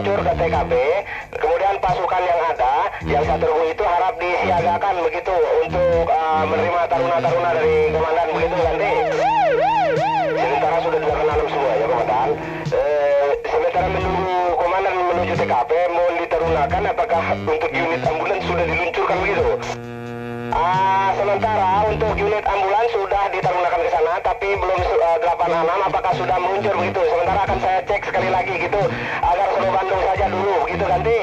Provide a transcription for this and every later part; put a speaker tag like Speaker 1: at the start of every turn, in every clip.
Speaker 1: meluncur ke TKP. Kemudian pasukan yang ada, yang 1.000 itu harap disiagakan begitu untuk menerima taruna-taruna dari komandan begitu Ganti. Sementara sudah dilakukan alam semua ya komandan. Sementara menunggu komandan menuju TKP, mohon ditarunakan apakah untuk unit ambulans sudah diluncurkan begitu? Sementara untuk unit ambulans sudah ditarunakan ke sana, tapi belum 86 apakah sudah meluncur begitu. Sementara akan saya cek sekali lagi gitu, agar Solo Bandung saja dulu begitu Ganti.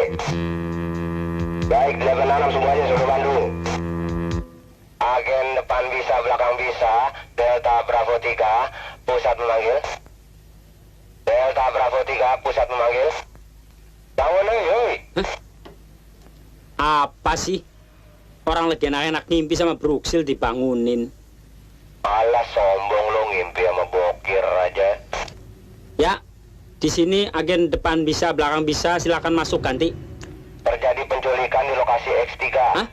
Speaker 1: Baik, 86 semuanya Solo Bandung. Agen depan bisa, belakang bisa, Delta Bravo 3, pusat memanggil. Delta Bravo 3, pusat memanggil. Bangun yoi.
Speaker 2: Apa sih? Orang lagi enak-enak ngimpi sama Bruksil dibangunin.
Speaker 1: Alah sombong lo ngimpi sama bokir aja.
Speaker 2: Ya, di sini agen depan bisa, belakang bisa, silakan masuk Ganti.
Speaker 1: Terjadi penculikan di lokasi X3.
Speaker 2: Hah?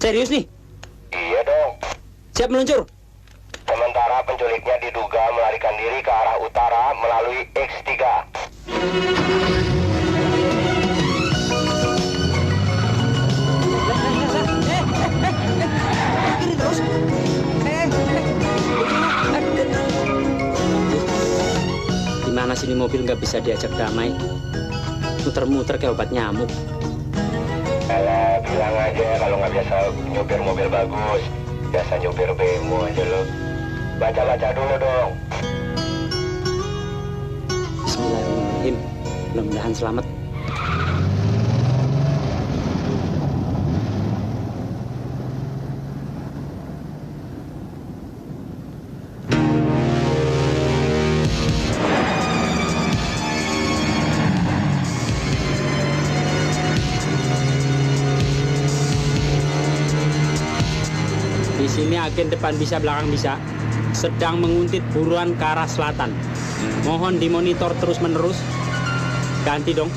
Speaker 2: Serius nih?
Speaker 1: Iya dong.
Speaker 2: Siap meluncur?
Speaker 1: Sementara penculiknya diduga melarikan diri ke arah utara melalui X3.
Speaker 3: Kiri terus.
Speaker 2: Gimana sih ini mobil nggak bisa diajak damai? Muter-muter kayak obat nyamuk.
Speaker 1: Alah, bilang aja kalau nggak biasa nyopir mobil bagus. Biasa nyopir bemo aja lo. Baca-baca dulu dong.
Speaker 2: Bismillahirrahmanirrahim. Mudah-mudahan selamat. Di sini agen depan bisa, belakang bisa, sedang menguntit buruan ke arah selatan. Mohon dimonitor terus-menerus. Ganti dong.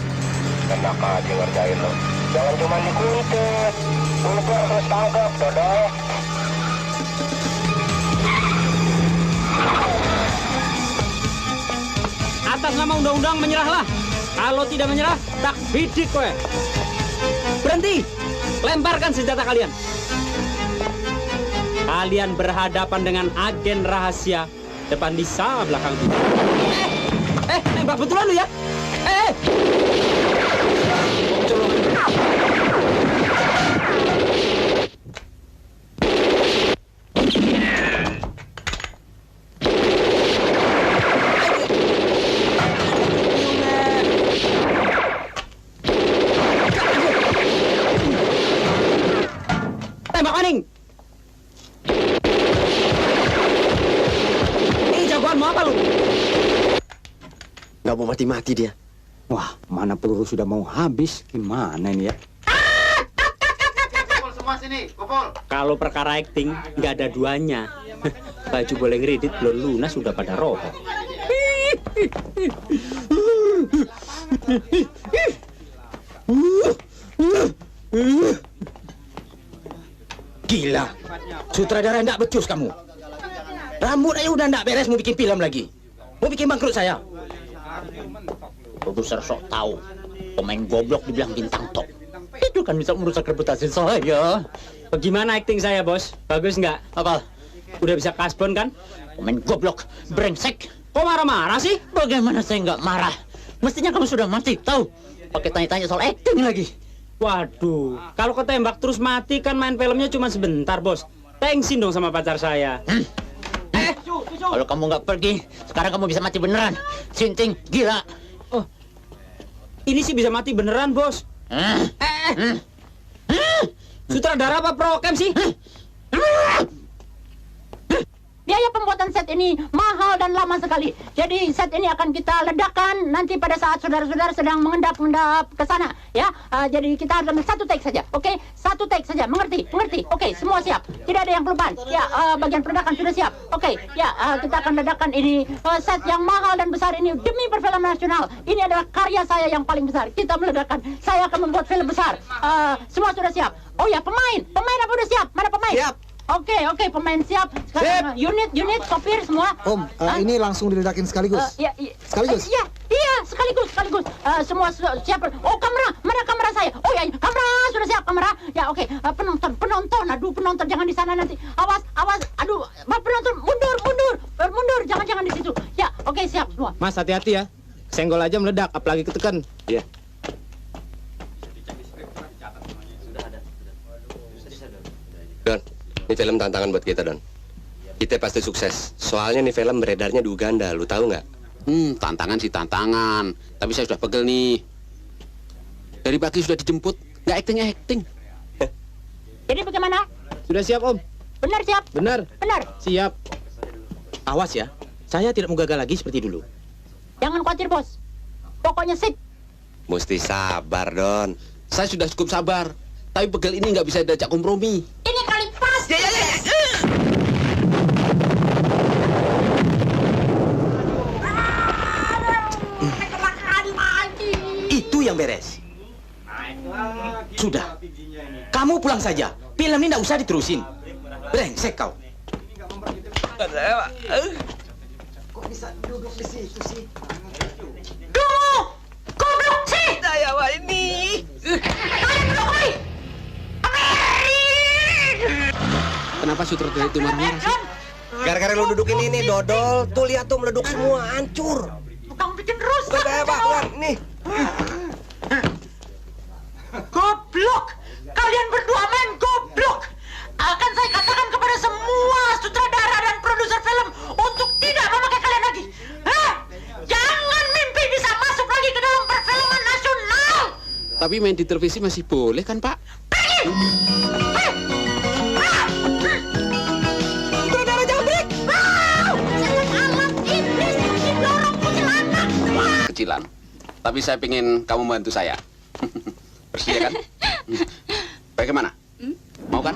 Speaker 1: Enak aja ngerjain lo. Jangan cuma dikuntit. Uber terus tangkap, dodol.
Speaker 2: Atas nama undang-undang menyerahlah. Kalau tidak menyerah, tak bidik kowe. Berhenti. Lemparkan senjata kalian. Kalian berhadapan dengan agen rahasia. Depan bisa, belakang bisa. Nembak betulan lu ya? Tembak maning. Ini jagoan mau apa lu?
Speaker 4: Nggak mau mati-mati dia.
Speaker 3: Wah, mana peluru sudah mau habis. Gimana ini ya?
Speaker 5: Kumpul semua sini, kumpul.
Speaker 2: Kalau perkara acting, nggak ada duanya. Baju boleh ngeredit, belum lunas sudah pada rokok.
Speaker 3: Gila. Sutradara ndak becus kamu. Rambut aja udah ndak beres mau bikin film lagi. Mau bikin bangkrut saya. Produser sok tahu. Pemain goblok dibilang bintang top. Itu kan bisa merusak reputasi saya.
Speaker 2: Bagaimana acting saya, bos? Bagus nggak?
Speaker 3: Apa?
Speaker 2: Udah bisa kasbon kan?
Speaker 3: Pemain goblok, brengsek.
Speaker 2: Kok marah-marah sih?
Speaker 3: Bagaimana saya nggak marah? Mestinya kamu sudah mati, tahu? Pakai tanya-tanya soal acting lagi.
Speaker 2: Waduh, kalau ketembak terus mati kan main filmnya cuma sebentar, bos. Thanksin dong sama pacar saya.
Speaker 3: Kalau kamu nggak pergi, sekarang kamu bisa mati beneran. Sinting, gila.
Speaker 2: Oh, ini sih bisa mati beneran, bos. Sutradara apa prokem sih?
Speaker 6: Biaya pembuatan set ini mahal dan lama sekali. Jadi set ini akan kita ledakan nanti pada saat saudara-saudara sedang mengendap-endap ke sana. Ya, jadi kita harus ambil satu take saja. Oke, satu take saja. Mengerti? Mengerti? Oke, semua siap. Tidak ada yang kelupaan. Ya, bagian peredakan sudah siap. Oke, ya, kita akan ledakan ini set yang mahal dan besar ini demi perfilman nasional. Ini adalah karya saya yang paling besar. Kita meledakan. Saya akan membuat film besar. Semua sudah siap. Oh ya, pemain apa udah siap? Mana pemain?
Speaker 7: Siap.
Speaker 6: Oke, pemain siap. Sekarang unit, sopir semua.
Speaker 7: Om, ini langsung diledakin sekaligus.
Speaker 6: Iya.
Speaker 7: Sekaligus?
Speaker 6: Iya, sekaligus. semua siap. Oh, kamera, mana kamera saya? Oh ya, kamera sudah siap kamera. Ya oke, penonton, aduh penonton jangan di sana nanti. Awas, aduh, penonton mundur, jangan di situ. Ya, oke siap semua.
Speaker 2: Mas hati-hati ya. Senggol aja meledak, apalagi ketekan.
Speaker 3: Iya. Don, ini film tantangan buat kita, Don. Kita pasti sukses. Soalnya nih film beredarnya di Uganda, lu tahu nggak?
Speaker 4: Tantangan sih tantangan. Tapi saya sudah pegel nih. Dari pagi sudah dijemput, nggak acting.
Speaker 6: Jadi bagaimana?
Speaker 2: Sudah siap, Om?
Speaker 6: Benar siap?
Speaker 2: Benar.
Speaker 6: Benar.
Speaker 2: Siap.
Speaker 3: Awas ya, saya tidak mau gagal lagi seperti dulu.
Speaker 6: Jangan khawatir bos. Pokoknya sip.
Speaker 3: Mesti sabar, Don.
Speaker 4: Saya sudah cukup sabar. Tapi pegel ini nggak bisa diajak kompromi.
Speaker 6: Ini kali pas.
Speaker 3: Itu yang beres. Sudah. Kamu pulang saja. Film ini tidak usah diterusin. Brengsek kau.
Speaker 5: Kok bisa duduk di situ sih?
Speaker 6: Goblok sih.
Speaker 5: Saya wah ini.
Speaker 6: Kalian berdua, woi.
Speaker 4: Kenapa sutradara itu marah-marah sih?
Speaker 5: Gara-gara lu dudukin ini dodol, tuh lihat tuh meleduk semua, hancur.
Speaker 6: Tukang bikin rusak.
Speaker 5: Pak, nih.
Speaker 6: Goblok. Kalian berdua main goblok. Akan saya katakan kepada semua sutradara dan produser film untuk tidak memakai kalian lagi. Jangan mimpi bisa masuk lagi ke dalam perfilman nasional.
Speaker 4: Tapi main di televisi masih boleh kan, Pak?
Speaker 6: Pergi!
Speaker 5: Sutradara jambrik.
Speaker 6: Alat iblis didorong kuntilanak.
Speaker 4: Kecilan. Tapi saya pengen kamu bantu saya. Bersedia kan? Bagaimana? Mau kan?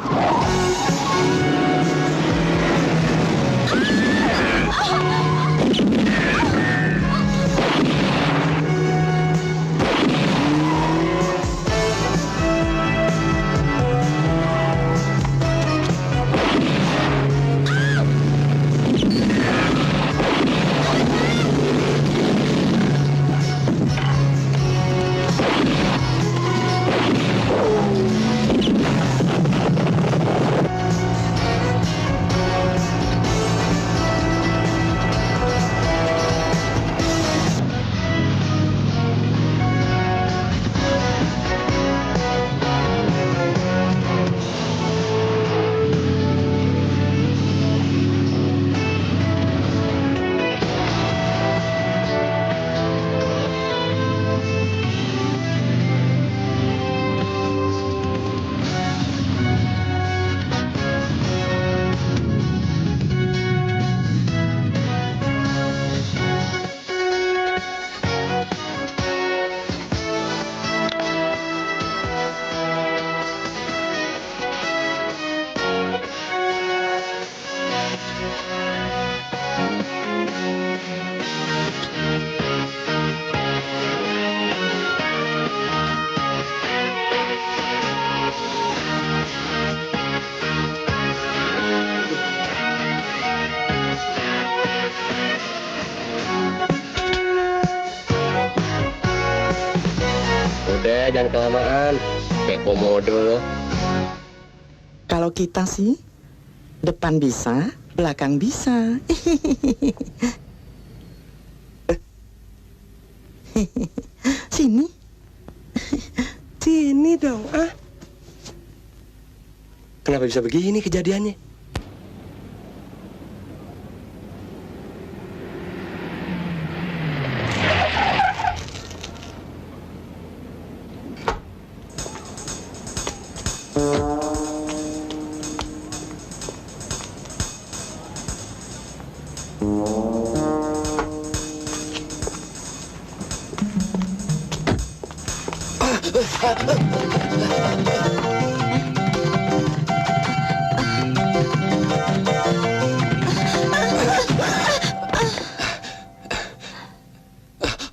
Speaker 3: Udah, jangan kelamaan. Kayak komodo.
Speaker 7: Kalau kita sih, depan bisa, belakang bisa. Sini.
Speaker 5: Sini dong,
Speaker 3: Kenapa bisa begini kejadiannya?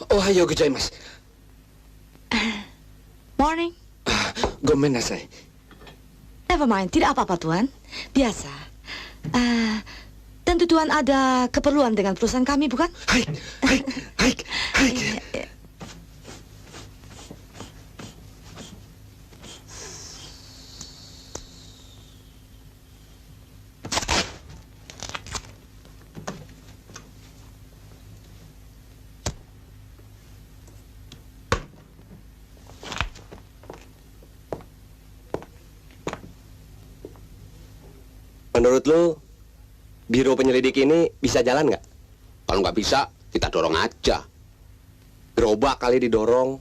Speaker 5: Ohayo gozaimasu.
Speaker 8: Morning.
Speaker 5: Gomen nasai.
Speaker 8: Never mind, tidak apa-apa Tuan. Biasa. Tentu Tuan ada keperluan dengan perusahaan kami, bukan?
Speaker 5: Hai.
Speaker 3: Menurut lu, biro penyelidik ini bisa jalan nggak?
Speaker 4: Kalau nggak bisa, kita dorong aja.
Speaker 3: Gerobak kali didorong.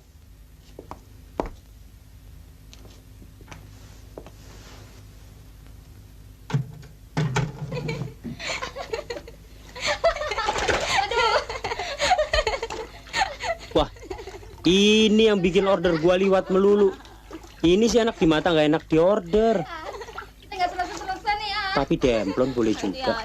Speaker 2: Wah, ini yang bikin order gua liwat melulu. Ini si anak di mata nggak enak di order.
Speaker 9: Kita nggak selesai nih ya.
Speaker 2: Tapi demplon boleh juga.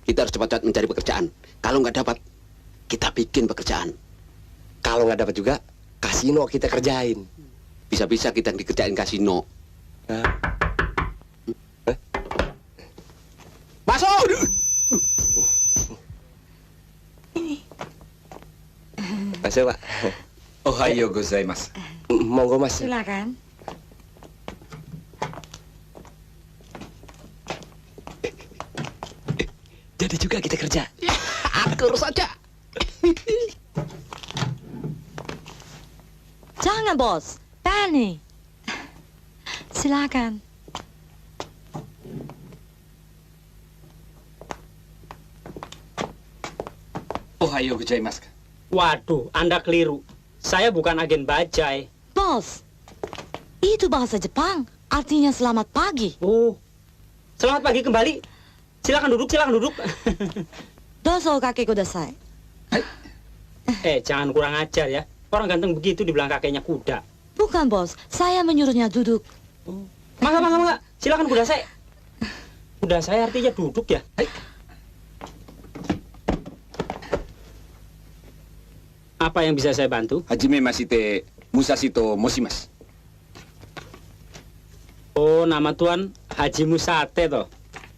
Speaker 4: Kita harus cepat-cepat mencari pekerjaan. Kalau nggak dapat, kita bikin pekerjaan.
Speaker 3: Kalau nggak dapat juga, kasino kita kerjain.
Speaker 4: Bisa-bisa kita dikerjain kasino. Masuk!
Speaker 3: Masuk, Pak.
Speaker 5: Ohayo gozaimasu.
Speaker 3: Monggo, Mas.
Speaker 8: Silakan.
Speaker 3: Jadi juga kita kerja.
Speaker 4: Akur saja.
Speaker 8: Jangan, bos. Penny. Silakan.
Speaker 5: Ohayo gozaimasu.
Speaker 2: Waduh, Anda keliru. Saya bukan agen bajai.
Speaker 8: Bos, itu bahasa Jepang. Artinya selamat pagi.
Speaker 2: Oh, selamat pagi kembali. Silakan duduk, silakan duduk.
Speaker 8: Dozo kakek kudasai.
Speaker 2: Jangan kurang ajar ya. Orang ganteng begitu dibilang kakeknya kuda.
Speaker 8: Bukan, bos. Saya menyuruhnya duduk.
Speaker 2: Mangga. Silakan kuda saya. Kuda saya artinya duduk ya. Apa yang bisa saya bantu?
Speaker 5: Hajime masite Musashi to moshimasu.
Speaker 2: Oh, nama Tuan Haji Musate toh.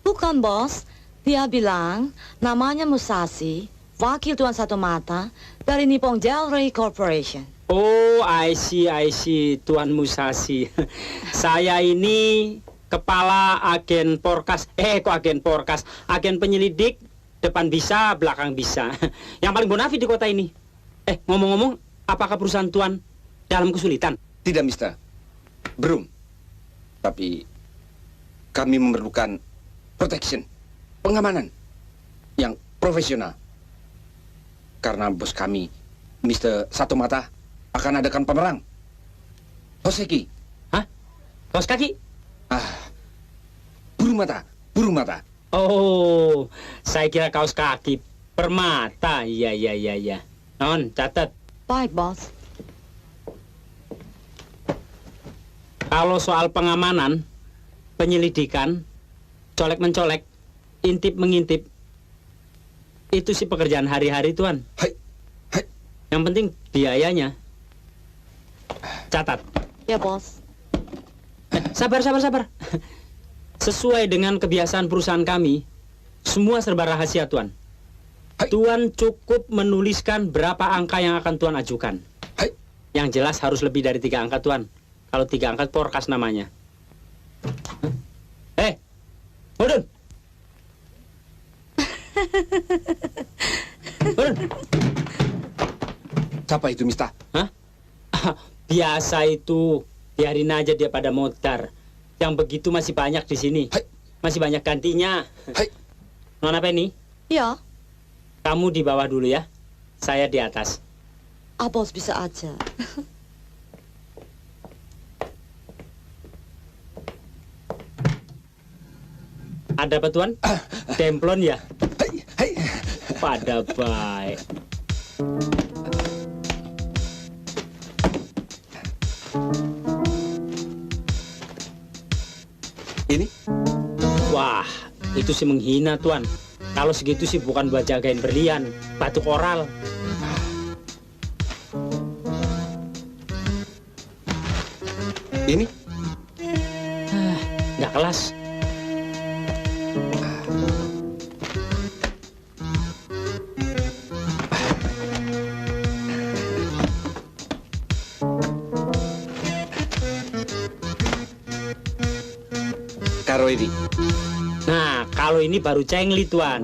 Speaker 8: Bukan, bos. Dia bilang namanya Musashi, wakil Tuan Satu Mata dari Nippon Jewelry Corporation.
Speaker 2: Oh, I see, Tuan Musashi. Saya ini kepala agen porkas. Kok agen porkas? Agen penyelidik, depan bisa, belakang bisa. Yang paling bonafit di kota ini. Ngomong-ngomong, apakah perusahaan Tuan dalam kesulitan?
Speaker 5: Tidak, Mister. Belum. Tapi kami memerlukan protection, pengamanan yang profesional. Karena bos kami, Mr. Satu Mata, akan adakan pemerang. Hoseki.
Speaker 2: Hah? Kaos kaki?
Speaker 5: Buru mata.
Speaker 2: Oh, saya kira kaos kaki. Permata, iya. Non, catat.
Speaker 8: Baik, bos.
Speaker 2: Kalau soal pengamanan, penyelidikan, colek-mencolek, intip-mengintip, itu sih pekerjaan hari-hari, Tuan.
Speaker 5: Hai.
Speaker 2: Yang penting biayanya. Catat.
Speaker 8: Ya, bos.
Speaker 2: Sabar. Sesuai dengan kebiasaan perusahaan kami, semua serba rahasia, Tuan. Tuan cukup menuliskan berapa angka yang akan Tuan ajukan. Yang jelas harus lebih dari 3 angka, Tuan. Kalau 3 angka, porkas namanya. Udun!
Speaker 5: Siapa itu, Mister?
Speaker 2: Hah? Biasa itu. Biarin aja dia pada motor. Yang begitu masih banyak di sini. Masih banyak gantinya. Nona Penny,
Speaker 8: Ya,
Speaker 2: kamu di bawah dulu ya. Saya di atas.
Speaker 8: bos bisa aja.
Speaker 2: Ada apa, Tuan? Templon ya? Pada baik.
Speaker 5: Ini?
Speaker 2: Wah, itu sih menghina, Tuan. Kalau segitu sih bukan buat jagain berlian, batu koral.
Speaker 5: Ini?
Speaker 2: Nggak kelas.
Speaker 5: Karo ini.
Speaker 2: Nah, kalau ini baru cengli, Tuan.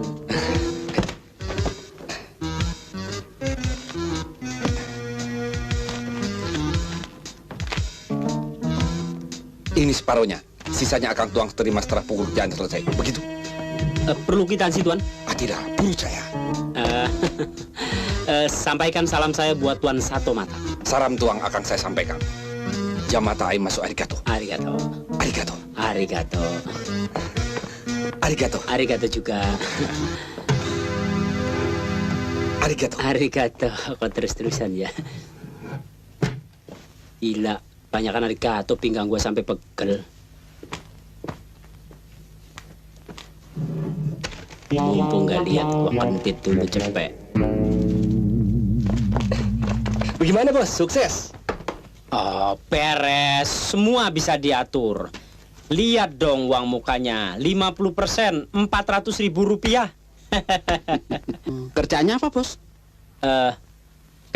Speaker 10: Ini separohnya. Sisanya akan tuang terima setelah pekerjaan selesai. Begitu?
Speaker 2: Perlu kwitansi, Tuan?
Speaker 10: Tidak, perlu saya.
Speaker 2: Sampaikan salam saya buat Tuan Sato Mata.
Speaker 10: Salam tuang akan saya sampaikan. Yamata ai masuk arigato.
Speaker 2: Arigato.
Speaker 10: Arigato.
Speaker 2: Arigato.
Speaker 10: Arigato.
Speaker 2: Arigato juga.
Speaker 10: Arigato.
Speaker 2: Arigato. Kok terus-terusan ya? Gila, banyakan arigato, pinggang gua sampai pegel. Mumpung nggak lihat, gua kentit dulu cepet.
Speaker 3: Bagaimana bos? Sukses?
Speaker 2: Oh, beres. Semua bisa diatur. Lihat dong uang mukanya. 50%, 400.000 rupiah.
Speaker 4: Kerjaannya apa, Bos?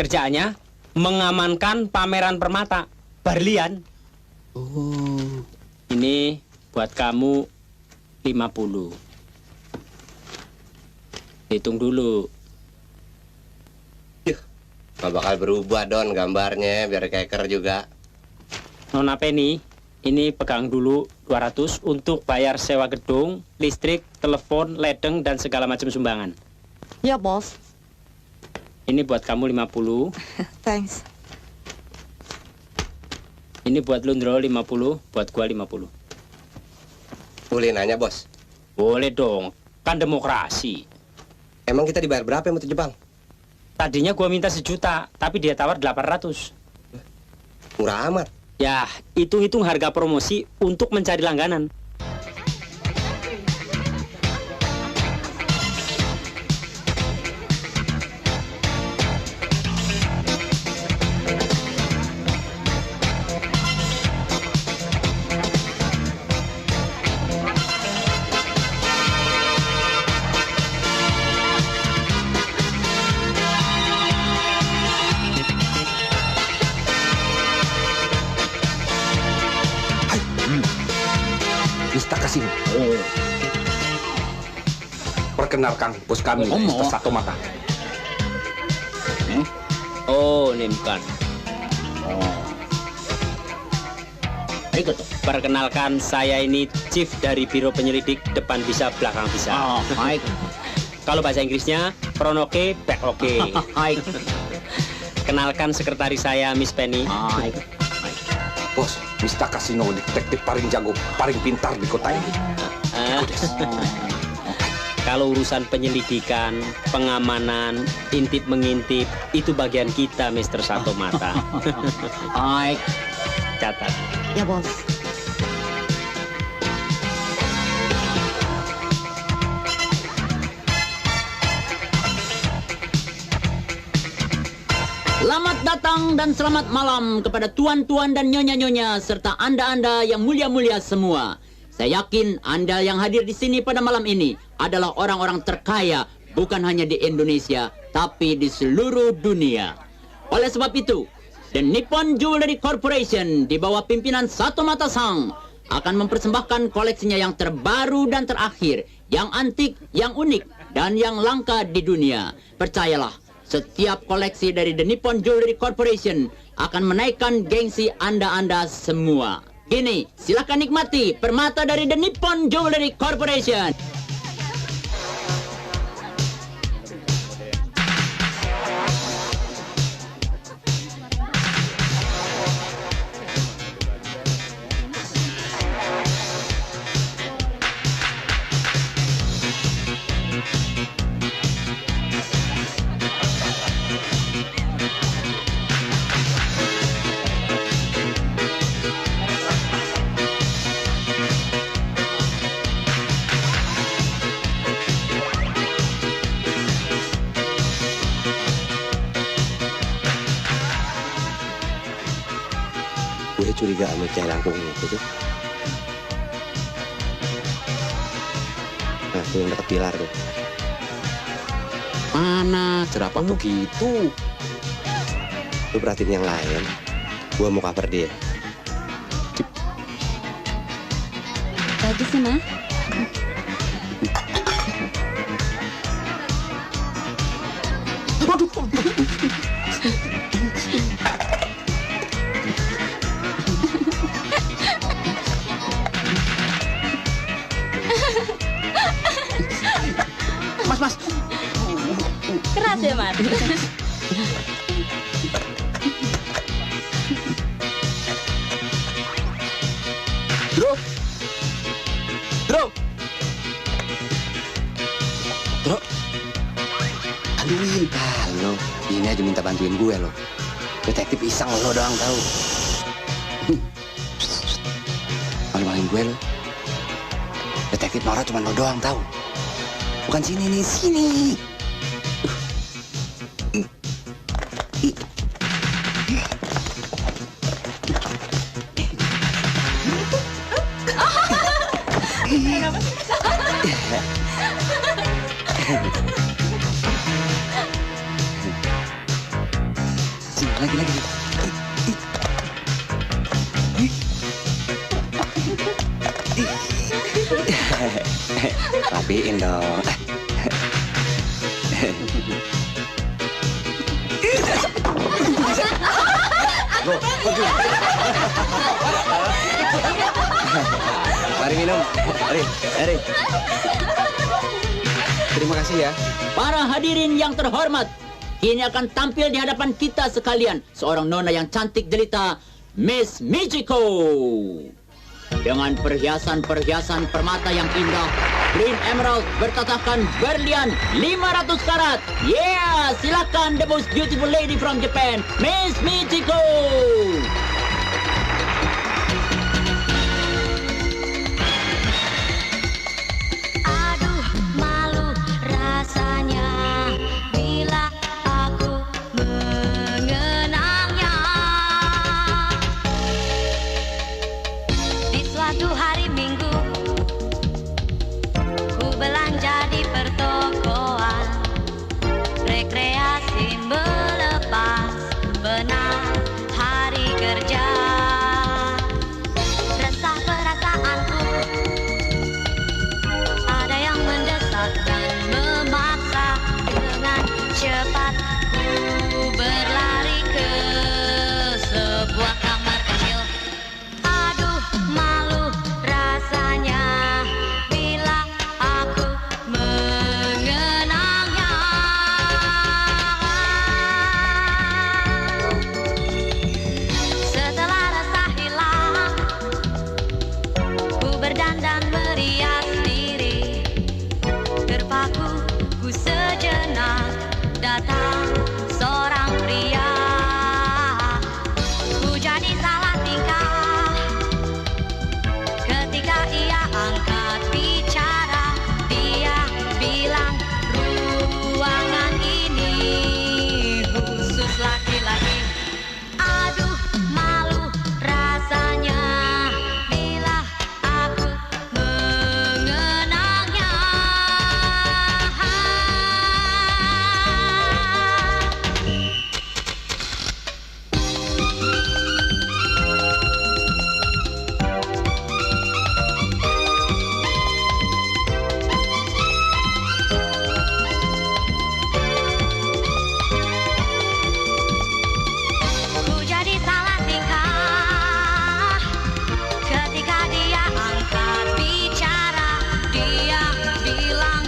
Speaker 2: Kerjaannya mengamankan pameran permata. Berlian.
Speaker 4: Oh.
Speaker 2: Ini buat kamu 50. Hitung dulu.
Speaker 3: Gak bakal berubah Don gambarnya biar keker juga.
Speaker 2: Nona Penny, ini pegang dulu 200 untuk bayar sewa gedung, listrik, telepon, ledeng, dan segala macam sumbangan.
Speaker 8: Ya, Bos.
Speaker 2: Ini buat kamu 50.
Speaker 8: Thanks.
Speaker 2: Ini buat Lundro 50, buat gua 50.
Speaker 3: Boleh nanya bos?
Speaker 2: Boleh dong, kan demokrasi.
Speaker 3: Emang kita dibayar berapa yang mau Jepang?
Speaker 2: Tadinya gua minta 1 juta, tapi dia tawar 800.
Speaker 3: Murah amat.
Speaker 2: Ya, hitung-hitung harga promosi untuk mencari langganan.
Speaker 10: Mr. Kasino. Oh. Perkenalkan bos kami, Mr. Sato Mata.
Speaker 2: Oh, ini bukan. Perkenalkan, saya ini chief dari Biro Penyelidik, depan bisa, belakang bisa.
Speaker 6: Oh, baik.
Speaker 2: Kalau bahasa Inggrisnya, front oke, back oke.
Speaker 6: Baik.
Speaker 2: Kenalkan sekretaris saya, Miss Penny.
Speaker 6: Baik.
Speaker 10: Bos, Mr. Kasino detektif paling jago, paling pintar di kota ini.
Speaker 2: Kalau urusan penyelidikan, pengamanan, intip-mengintip, itu bagian kita, Mr. Sato Mata.
Speaker 6: Baik.
Speaker 2: Catat.
Speaker 8: Ya, Bos.
Speaker 6: Selamat datang dan selamat malam kepada tuan-tuan dan nyonya-nyonya serta anda-anda yang mulia-mulia semua. Saya yakin Anda yang hadir di sini pada malam ini adalah orang-orang terkaya bukan hanya di Indonesia tapi di seluruh dunia. Oleh sebab itu, The Nippon Jewelry Corporation di bawah pimpinan Sato Mata Sang akan mempersembahkan koleksinya yang terbaru dan terakhir, yang antik, yang unik, dan yang langka di dunia. Percayalah, setiap koleksi dari The Nippon Jewelry Corporation akan menaikkan gengsi Anda-anda semua. Gini, silakan nikmati permata dari The Nippon Jewelry Corporation.
Speaker 3: Gue curiga sama cewek langkung itu tuh. Nah, tuh yang deket pilar tuh.
Speaker 4: Mana? Cerapa begitu?
Speaker 3: Lu perhatiin yang lain. Gua mau cover dia.
Speaker 9: Bagus sih, Ma. Makasih ya, Mas.
Speaker 3: Bro. Aduin, halo. Ini aja minta bantuin gue loh. Detektif iseng lo doang tahu. Malu-maluin gue lo. Detektif Nora cuma lo doang tahu. Bukan sini nih, sini. Sini, lagi. Rapiin dong. Mari minum. Mari. Terima kasih ya.
Speaker 6: Para hadirin yang terhormat, kini akan tampil di hadapan kita sekalian seorang nona yang cantik jelita, Miss Michiko. Dengan perhiasan-perhiasan permata yang indah, green emerald bertatahkan berlian 500 karat. Yeah, silakan the most beautiful lady from Japan, Miss Michiko.
Speaker 11: Aduh, malu rasanya bila aku mengenangnya. Di suatu hari Minggu, ku belanja di pertokoan, rekreasi melepas penat hari kerja. Resah perasaanku, ada yang mendesak dan memaksa. Dengan cepat ku berlari ke sebuah kamar kecil. Aduh, malu rasanya bila aku mengenangnya. Setelah resah hilang, ku berdandan merias diri. Terpaku ku sejenak, datang seorang pria. Ku jadi salah tingkah ketika ia angkat bicara. Dia bilang ruangan ini khusus laki-laki. Aduh, malu rasanya bila aku mengenangnya. Ku jadi salah tingkah ketika dia angkat bicara. Dia bilang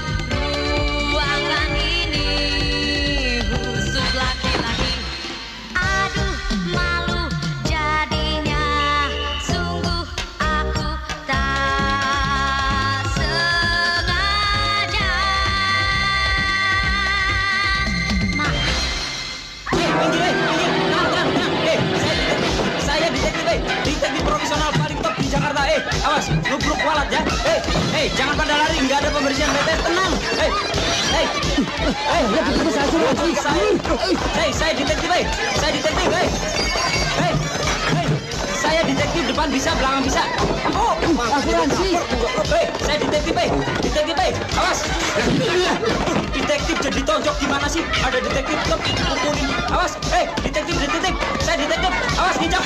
Speaker 11: ruangan ini khusus laki-laki. Aduh, malu jadinya, sungguh aku tak sengaja. Maaf.
Speaker 2: Saya detektif profesional paling top di Jakarta. Awas, nubruk walat ya. Jangan pada lari, nggak ada pembersihan BTS, tenang. Saya detektif, saya detektif, depan bisa, belakang bisa. Asuransi. Saya detektif, awas. Detektif jadi tonjok gimana sih? Ada detektif top pukulin. Awas, detektif, saya detektif. Awas nginjak.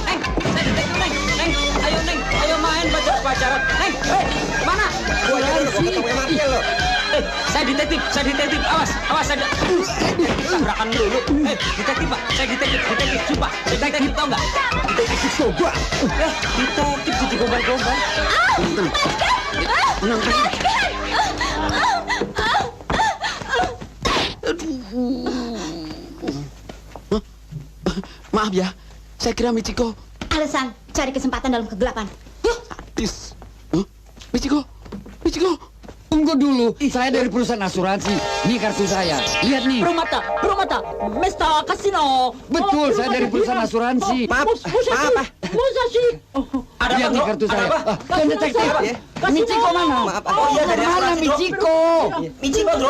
Speaker 2: Neng, saya detektif, Neng. Ayo main pacaran. Neng, mana? Saya detektif. Awas ada. Tabrakan dulu. Detektif Pak, saya detektif. Sumpah, detektif tau nggak? Detektif coba. Detektif jadi gombal-gombal. Tenang.
Speaker 4: Maaf ya, saya kira Michiko.
Speaker 11: Alasan cari kesempatan dalam kegelapan. Yuk.
Speaker 4: Sadis. Huh? Michiko.
Speaker 12: Tunggu dulu, saya dari perusahaan asuransi. Ini kartu saya. Lihat nih.
Speaker 6: Promata, Mr. Casino.
Speaker 12: Betul, saya dari perusahaan asuransi.
Speaker 5: Maaf.
Speaker 6: Musashi.
Speaker 12: Ada lihat nih kartu saya. Kan detektif. Michiko mana?
Speaker 5: Maaf. Oh iya, dari
Speaker 12: Mana
Speaker 5: asuransi, Bro.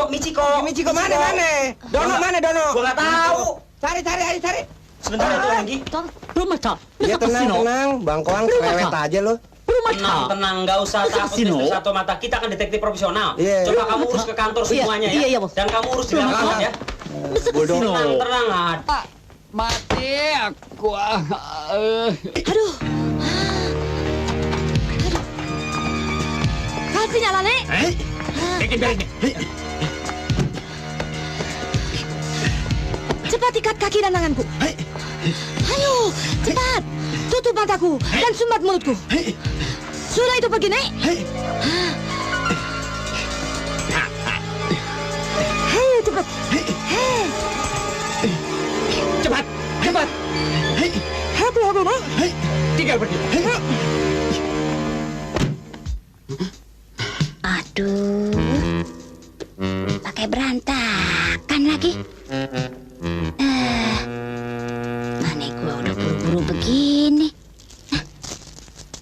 Speaker 12: Michiko?
Speaker 5: Michiko mana? Dono mana, Dono?
Speaker 1: Gua nggak tahu.
Speaker 5: Cari.
Speaker 1: Sebentar ya Tuan Anggi.
Speaker 6: Promata,
Speaker 5: Ya
Speaker 6: Mr. Casino.
Speaker 5: tenang, Bangkoang cerewet aja lo.
Speaker 2: Tenang, nggak usah takut Mr. Satu Mata. Kita kan detektif profesional.
Speaker 5: Iya.
Speaker 2: Coba kamu urus ke kantor semuanya ya.
Speaker 6: Iya, Bos.
Speaker 2: Dan kamu urus di kantor ya. Tenang.
Speaker 12: Mati aku.
Speaker 8: Aduh. Kasih nyala, Nek. Cepat ikat kaki dan tanganku. Ayo, cepat. Tutup mataku dan sumbat mulutku. Sudah itu pergi, Nek. Ayo, cepat.
Speaker 12: Cepat.
Speaker 8: Hati-hati, Nek.
Speaker 12: Tinggal pergi.
Speaker 11: Aduh, pakai berantakan lagi. Mana gua udah buru-buru begini.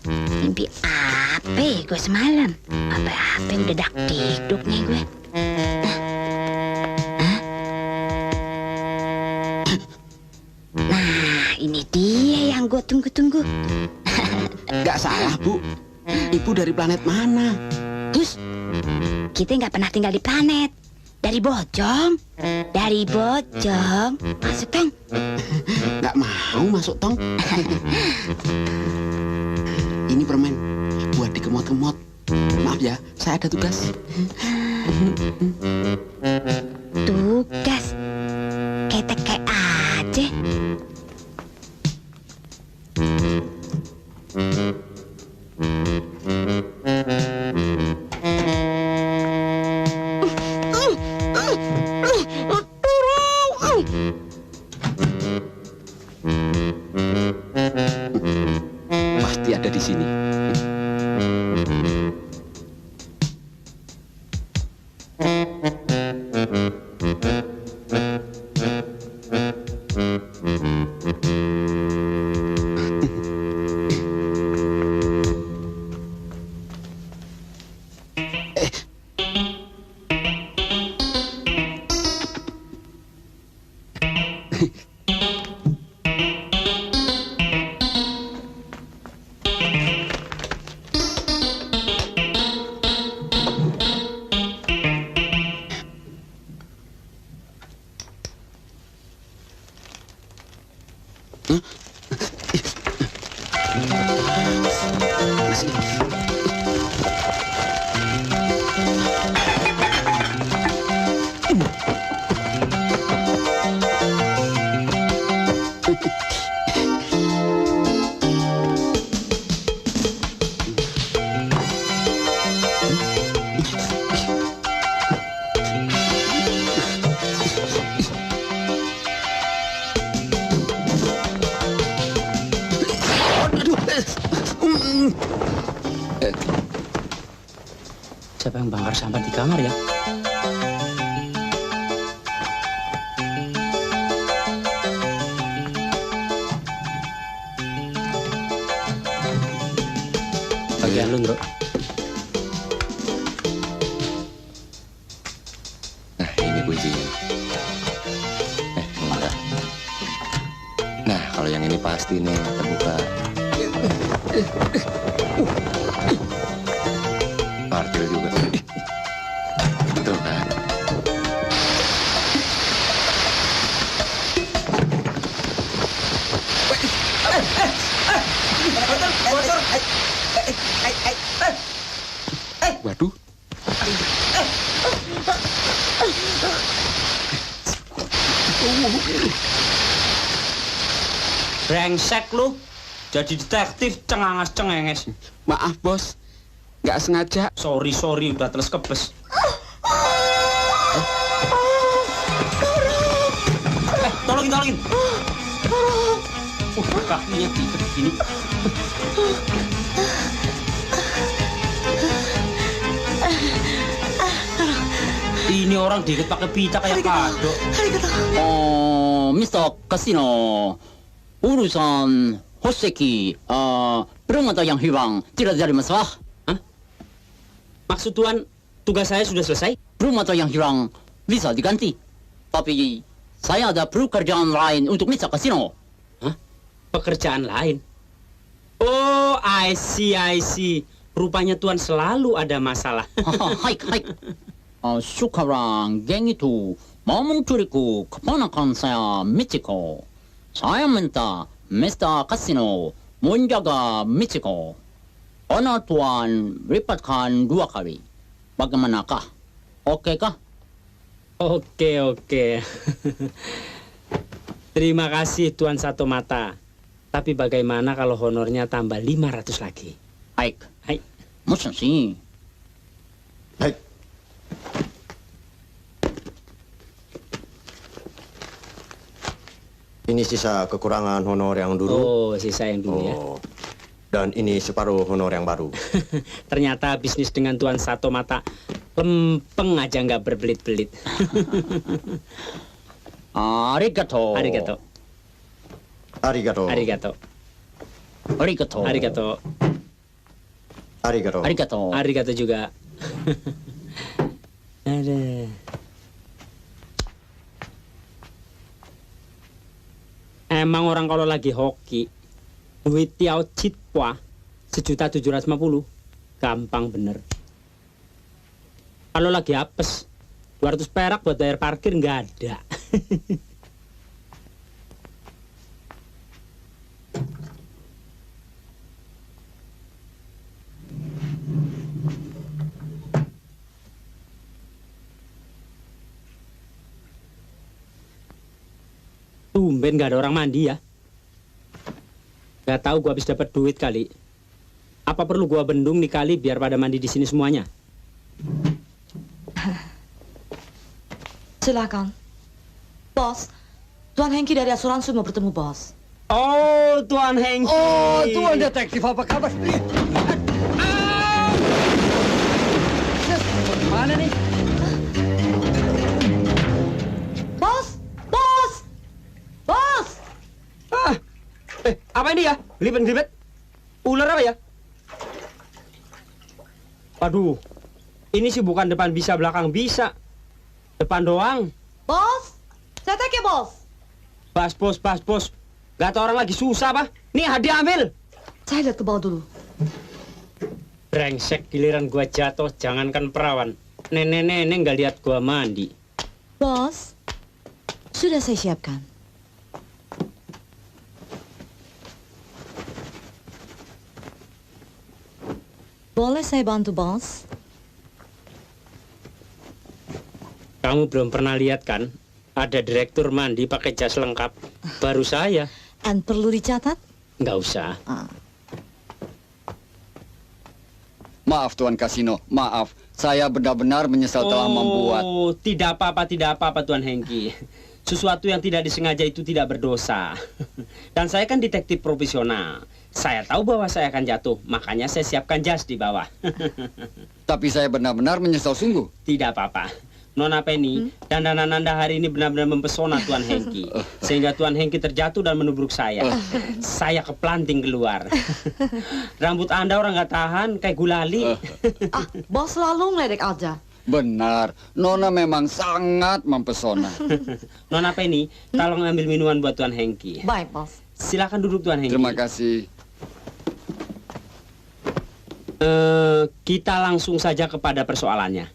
Speaker 11: Mimpi apa gue semalam? Apa udah dak-dikduk nih gue. Nah, ini dia yang gue tunggu-tunggu.
Speaker 4: Nggak salah, Bu. Ibu dari planet mana?
Speaker 11: Terus, kita nggak pernah tinggal di planet. Dari Bojong. Masuk, Tong.
Speaker 4: Nggak mau masuk, Tong. Ini permen buat dikemot-kemot. Maaf ya, saya ada tugas.
Speaker 11: Tugas. Ketek aja.
Speaker 4: Pasti ada di sini.
Speaker 2: Siapa yang bangkar sampah di kamar ya? Bagian lu, Bro.
Speaker 3: Nah, ini kuncinya. Enggak. Nah, kalau yang ini pasti nih terbuka. Parkir juga. Betul kan?
Speaker 4: Waduh.
Speaker 2: Brengsek lu. Jadi detektif cengangas-cengenges.
Speaker 4: Maaf, Bos. Nggak sengaja.
Speaker 2: Sorry, udah teles kebes. Tolongin. kakinya diikat begini. Ini orang diikat pakai pita kayak kado.
Speaker 13: Oh, Mr. Casino, urusan Hoseki, belum ada yang hilang, tidak jadi masalah.
Speaker 2: Hah? Maksud Tuan, tugas saya sudah selesai?
Speaker 13: Belum ada yang hilang, bisa diganti. Tapi saya ada pekerjaan lain untuk Mr. Casino.
Speaker 2: Hah? Pekerjaan lain? Oh, I see. Rupanya Tuan selalu ada masalah.
Speaker 13: Hai. Sekarang geng itu mau mencuriku keponakan saya Michiko. Saya minta Mr. Casino menjaga Michiko. Ona Tuan lipatkan 2 kali. Bagaimanakah? Oke kah?
Speaker 2: Oke. Terima kasih Tuan Satu Mata. Tapi bagaimana kalau honornya tambah 500 lagi?
Speaker 13: Hai. Masa sih?
Speaker 5: Hai. Ini sisa kekurangan honor yang dulu.
Speaker 2: Oh, sisa yang dulu ya.
Speaker 5: Dan ini separuh honor yang baru.
Speaker 2: Ternyata bisnis dengan Tuan Satu Mata lempeng aja nggak berbelit-belit.
Speaker 13: Arigato.
Speaker 2: Arigato juga. Ada. Emang orang kalau lagi hoki, duit Tiao Citwa 1.750.000 gampang bener. Kalau lagi apes, 200 perak buat bayar parkir nggak ada. Tumben nggak ada orang mandi ya. Gak tahu gua habis dapat duit kali. Apa perlu gua bendung nih kali biar pada mandi di sini semuanya?
Speaker 8: Silakan. Bos, Tuan Hengki dari asuransi mau bertemu bos.
Speaker 2: Oh, Tuan Hengki.
Speaker 12: Oh, Tuan detektif apa kabar? Mana nih?
Speaker 2: Apa ini ya? Gelibet-gelibet? Ular apa ya? Aduh, ini sih bukan depan bisa, belakang bisa. Depan doang.
Speaker 8: Bos, saya teke bos.
Speaker 2: Bos. Gak tau orang lagi susah apa? Nih hadiah ambil.
Speaker 8: Saya lihat ke bawah dulu.
Speaker 2: Brengsek, giliran gua jatuh, jangankan perawan. Nenek-nenek gak lihat gua mandi.
Speaker 8: Bos, sudah saya siapkan. Boleh saya bantu, bos?
Speaker 2: Kamu belum pernah lihat kan? Ada direktur mandi pakai jas lengkap. Baru saya.
Speaker 8: And perlu dicatat?
Speaker 2: Nggak usah.
Speaker 12: Maaf, Tuan Kasino. Maaf. Saya benar-benar menyesal telah membuat...
Speaker 2: Oh, tidak apa-apa, Tuan Hengki. Sesuatu yang tidak disengaja itu tidak berdosa. Dan saya kan detektif profesional. Saya tahu bahwa saya akan jatuh, makanya saya siapkan jas di bawah.
Speaker 12: Tapi saya benar-benar menyesal sungguh.
Speaker 2: Tidak apa-apa. Nona Penny, dandanan Anda hari ini benar-benar mempesona Tuan Hengki. Sehingga Tuan Hengki terjatuh dan menubruk saya. Saya keplanting keluar. Rambut Anda orang nggak tahan, kayak gulali.
Speaker 8: Bos selalu ngeledek aja.
Speaker 12: Benar, Nona memang sangat mempesona.
Speaker 2: Nona Penny, tolong ambil minuman buat Tuan Hengki.
Speaker 8: Baik, bos.
Speaker 2: Silakan duduk, Tuan Hengki.
Speaker 12: Terima kasih.
Speaker 2: Kita langsung saja kepada persoalannya.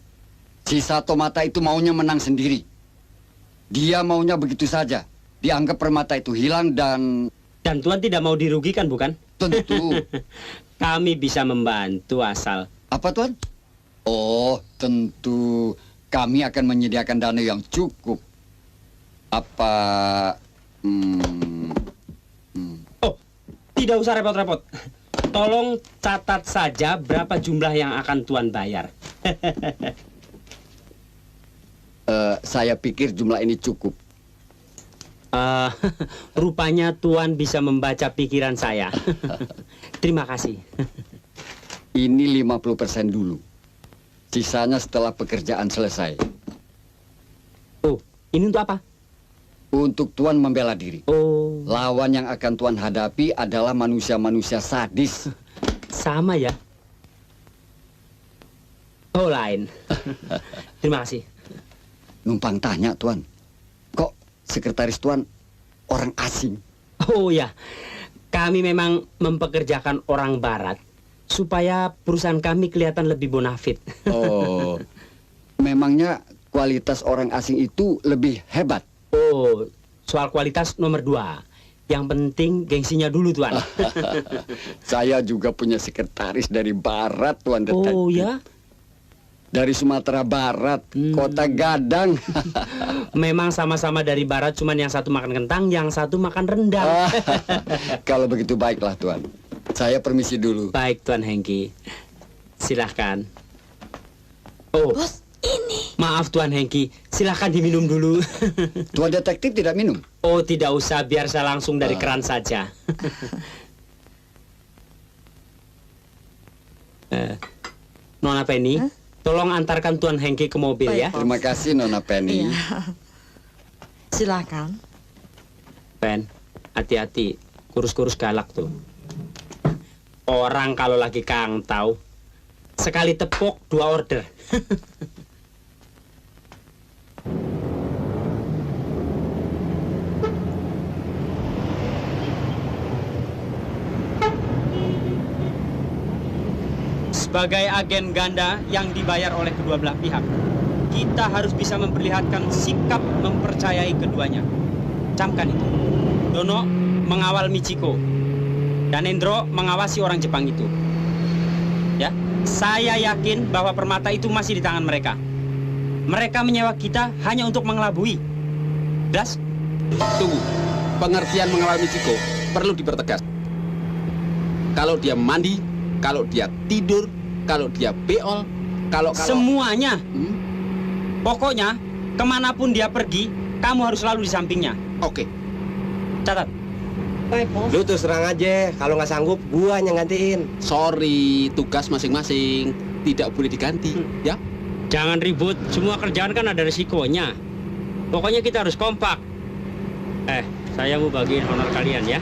Speaker 12: Si Satu Mata itu maunya menang sendiri. Dia maunya begitu saja. Dianggap permata itu hilang dan...
Speaker 2: Dan Tuan tidak mau dirugikan, bukan?
Speaker 12: Tentu.
Speaker 2: Kami bisa membantu asal...
Speaker 12: Apa, Tuan? Oh, tentu. Kami akan menyediakan dana yang cukup. Apa...
Speaker 2: Oh, tidak usah repot-repot. Tolong catat saja berapa jumlah yang akan Tuan bayar.
Speaker 12: Saya pikir jumlah ini cukup.
Speaker 2: Rupanya Tuan bisa membaca pikiran saya. Terima kasih.
Speaker 12: Ini 50% dulu. Sisanya setelah pekerjaan selesai.
Speaker 2: Oh, ini untuk apa?
Speaker 12: Untuk Tuan membela diri.
Speaker 2: Oh.
Speaker 12: Lawan yang akan Tuan hadapi adalah manusia-manusia sadis.
Speaker 2: Sama ya? Oh, lain. Terima kasih.
Speaker 12: Numpang tanya, Tuan. Kok sekretaris Tuan orang asing?
Speaker 2: Oh ya, kami memang mempekerjakan orang barat supaya perusahaan kami kelihatan lebih bonafit.
Speaker 12: Oh, memangnya kualitas orang asing itu lebih hebat?
Speaker 2: Oh, soal kualitas nomor 2. Yang penting gengsinya dulu, Tuan.
Speaker 12: Saya juga punya sekretaris dari barat, Tuan Detektif.
Speaker 2: Oh ya?
Speaker 12: Dari Sumatera Barat, Kota Gadang.
Speaker 2: Memang sama-sama dari barat, cuman yang satu makan kentang, yang satu makan rendang.
Speaker 12: Kalau begitu baiklah, Tuan. Saya permisi dulu.
Speaker 2: Baik, Tuan Hengki. Silahkan. Oh,
Speaker 8: Bos, ini.
Speaker 2: Maaf, Tuan Hengki. Silahkan diminum dulu.
Speaker 12: Tuan Detektif tidak minum?
Speaker 2: Oh, tidak usah. Biar saya langsung dari keran saja. Nona Penny, tolong antarkan Tuan Hengki ke mobil.
Speaker 8: Baik,
Speaker 2: ya.
Speaker 12: Terima kasih, Nona Penny.
Speaker 8: Iya. Silakan.
Speaker 2: Pen, hati-hati. Kurus-kurus galak tuh. Orang kalau lagi kangtau, sekali tepuk 2 order. Sebagai agen ganda yang dibayar oleh kedua belah pihak, kita harus bisa memperlihatkan sikap mempercayai keduanya. Camkan itu. Dono mengawal Michiko, dan Endro mengawasi orang Jepang itu. Ya, saya yakin bahwa permata itu masih di tangan mereka. Mereka menyewa kita hanya untuk mengelabui. Das?
Speaker 4: Tunggu. Pengertian mengawal Michiko perlu dipertegas. Kalau dia mandi, kalau dia tidur, kalau dia beol, kalau...
Speaker 2: Semuanya. Pokoknya, kemanapun dia pergi, kamu harus selalu di sampingnya.
Speaker 4: Oke.
Speaker 2: Catat.
Speaker 8: Baik, Bos.
Speaker 5: Lu terus terang aja, kalau nggak sanggup, gua yang gantiin.
Speaker 4: Sorry, tugas masing-masing tidak boleh diganti, ya?
Speaker 2: Jangan ribut, semua kerjaan kan ada resikonya. Pokoknya kita harus kompak. Saya mau bagiin honor kalian ya.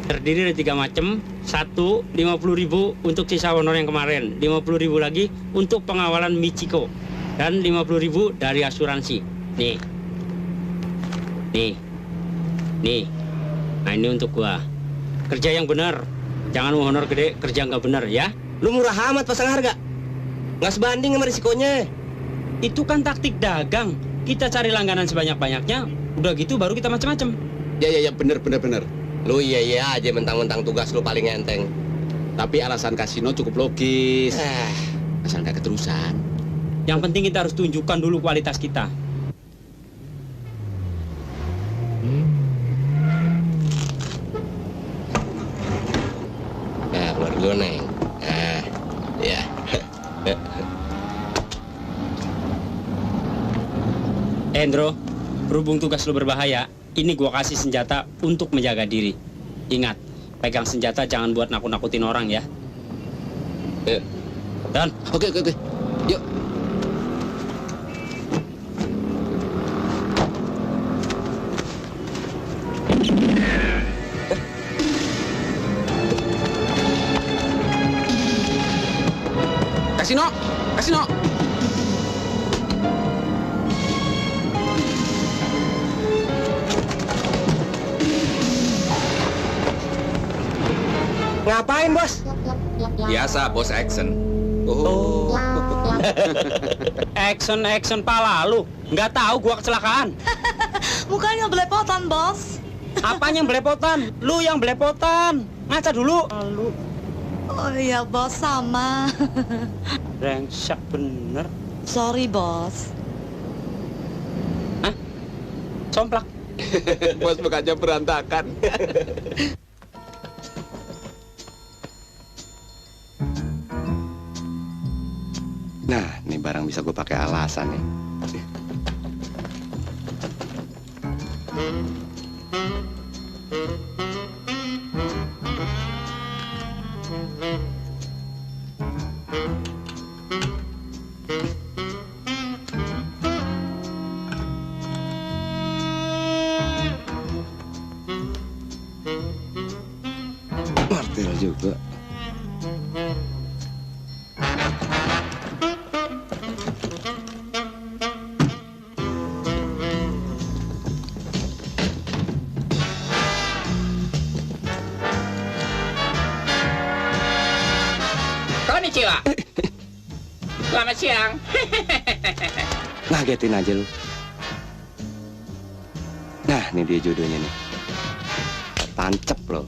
Speaker 2: Terdiri dari 3 macam. 1, 50.000 untuk sisa honor yang kemarin, 50.000 lagi untuk pengawalan Michiko, dan 50.000 dari asuransi. Nih. Nah, ini untuk gua. Kerja yang benar. Jangan mau honor gede, kerja nggak benar ya.
Speaker 5: Lu murah amat pasang harga. Nggak sebanding sama risikonya.
Speaker 2: Itu kan taktik dagang. Kita cari langganan sebanyak-banyaknya. Udah gitu baru kita macam-macam.
Speaker 4: Ya, bener.
Speaker 3: Lu iya aja mentang-mentang tugas lu paling enteng.
Speaker 4: Tapi alasan kasino cukup logis. Asal nggak keterusan.
Speaker 2: Yang penting kita harus tunjukkan dulu kualitas kita.
Speaker 3: Keluar dulu, Neng. Ya.
Speaker 2: Endro, berhubung tugas lu berbahaya, ini gua kasih senjata untuk menjaga diri. Ingat, pegang senjata jangan buat nakut-nakutin orang ya. Dan
Speaker 4: Oke. Yuk. Kasino.
Speaker 5: Ngapain, Bos?
Speaker 10: Biasa, Bos action.
Speaker 5: Oh.
Speaker 2: action pala lu. Nggak tahu gua kecelakaan.
Speaker 8: Mukanya belepotan, Bos.
Speaker 2: Apanya yang belepotan? Lu yang belepotan. Ngaca dulu. Lu
Speaker 8: Oh iya, Bos, sama.
Speaker 2: brengsek bener.
Speaker 8: Sorry, Bos.
Speaker 2: Hah? Somplak.
Speaker 4: Bos mukanya berantakan.
Speaker 3: Nah, nih barang bisa gue pakai alasan nih. Martil juga.
Speaker 13: Konnichiwa. Selamat siang.
Speaker 3: Ngagetin aja lu. Nah, ini dia jodohnya nih. Tancep loh.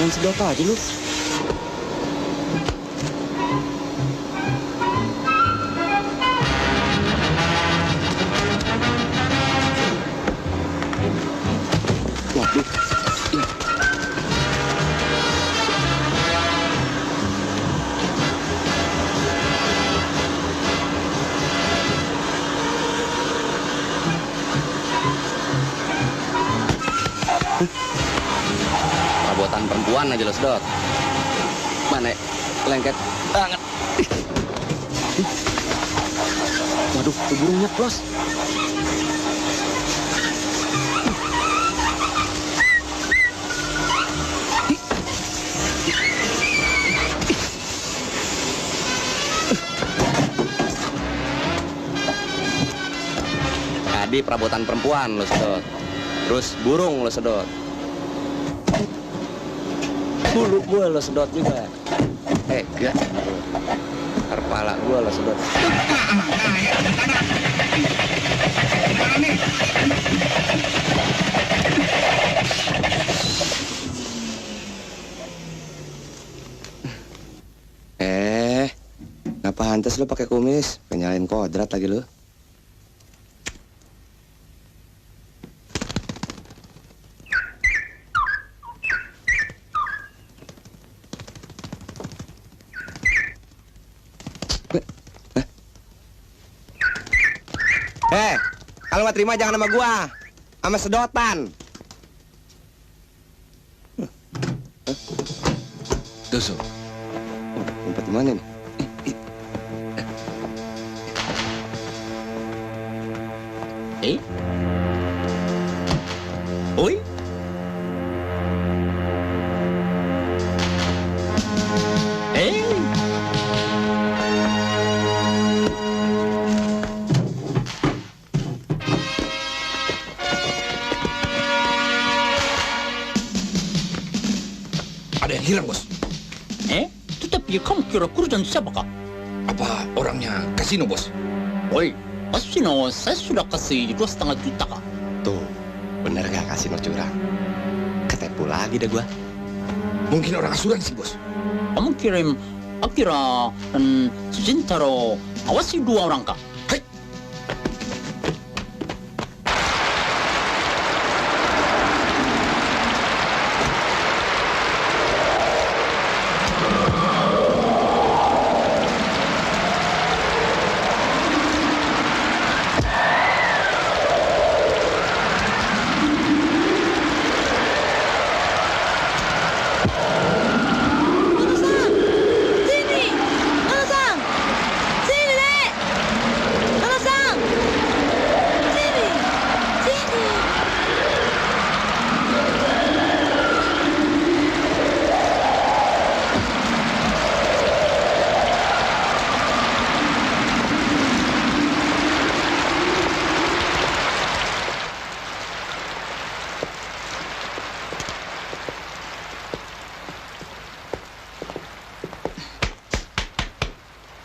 Speaker 3: Main sedot aja lu. Waduh. Ya. Perabotan perempuan aja lo sedot. Mana lengket banget. Waduh, tuh burungnya plus. Tadi perabotan perempuan lo sedot. Terus burung lo sedot. Bulu gue lo sedot juga. Gak. Kepala gue lo sedot. Nggak pantas lo pakai kumis. Penyalain kodrat lagi lo. Kalau nggak terima jangan sama gua, sama sedotan.
Speaker 10: Doso.
Speaker 3: Tempat di mana nih?
Speaker 13: Oi.
Speaker 10: Ada yang hilang, bos.
Speaker 13: Tetapi kamu kira Kurjan siapakah?
Speaker 10: Apa orangnya kasino, bos?
Speaker 13: Oi, kasino saya sudah kasih 2,5 juta kak.
Speaker 3: Tuh, bener gak kasino curang? Ketipu lagi deh gua.
Speaker 10: Mungkin orang asuransi, bos.
Speaker 13: Kamu kirim Akira dan Shintaro, awasi 2 orang kak.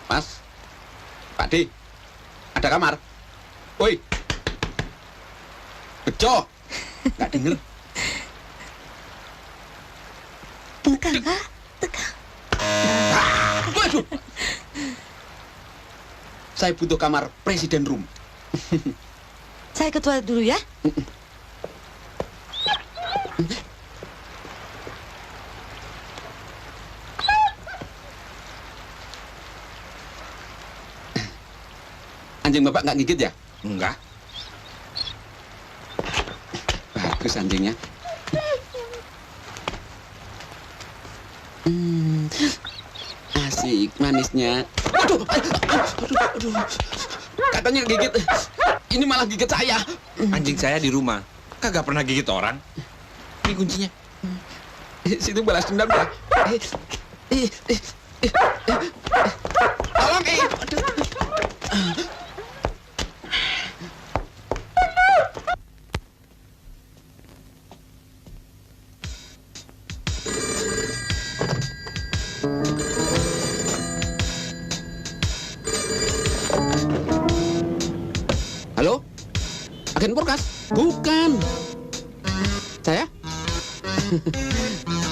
Speaker 4: Mas, Pak D, ada kamar. Woi, Bejo, nggak denger.
Speaker 8: Tegang, Kak. Tegang.
Speaker 4: Saya butuh kamar presiden room.
Speaker 8: Saya ke toilet dulu ya.
Speaker 4: Anjing Bapak nggak gigit ya?
Speaker 10: Enggak.
Speaker 4: Bagus anjingnya. Asik manisnya. Aduh. Katanya gigit. Ini malah gigit saya.
Speaker 10: Anjing saya di rumah. Kagak pernah gigit orang.
Speaker 4: Ini kuncinya. Situ balas dendam ya. Tolong, aduh. Halo? Agen Porkas? Bukan. Saya?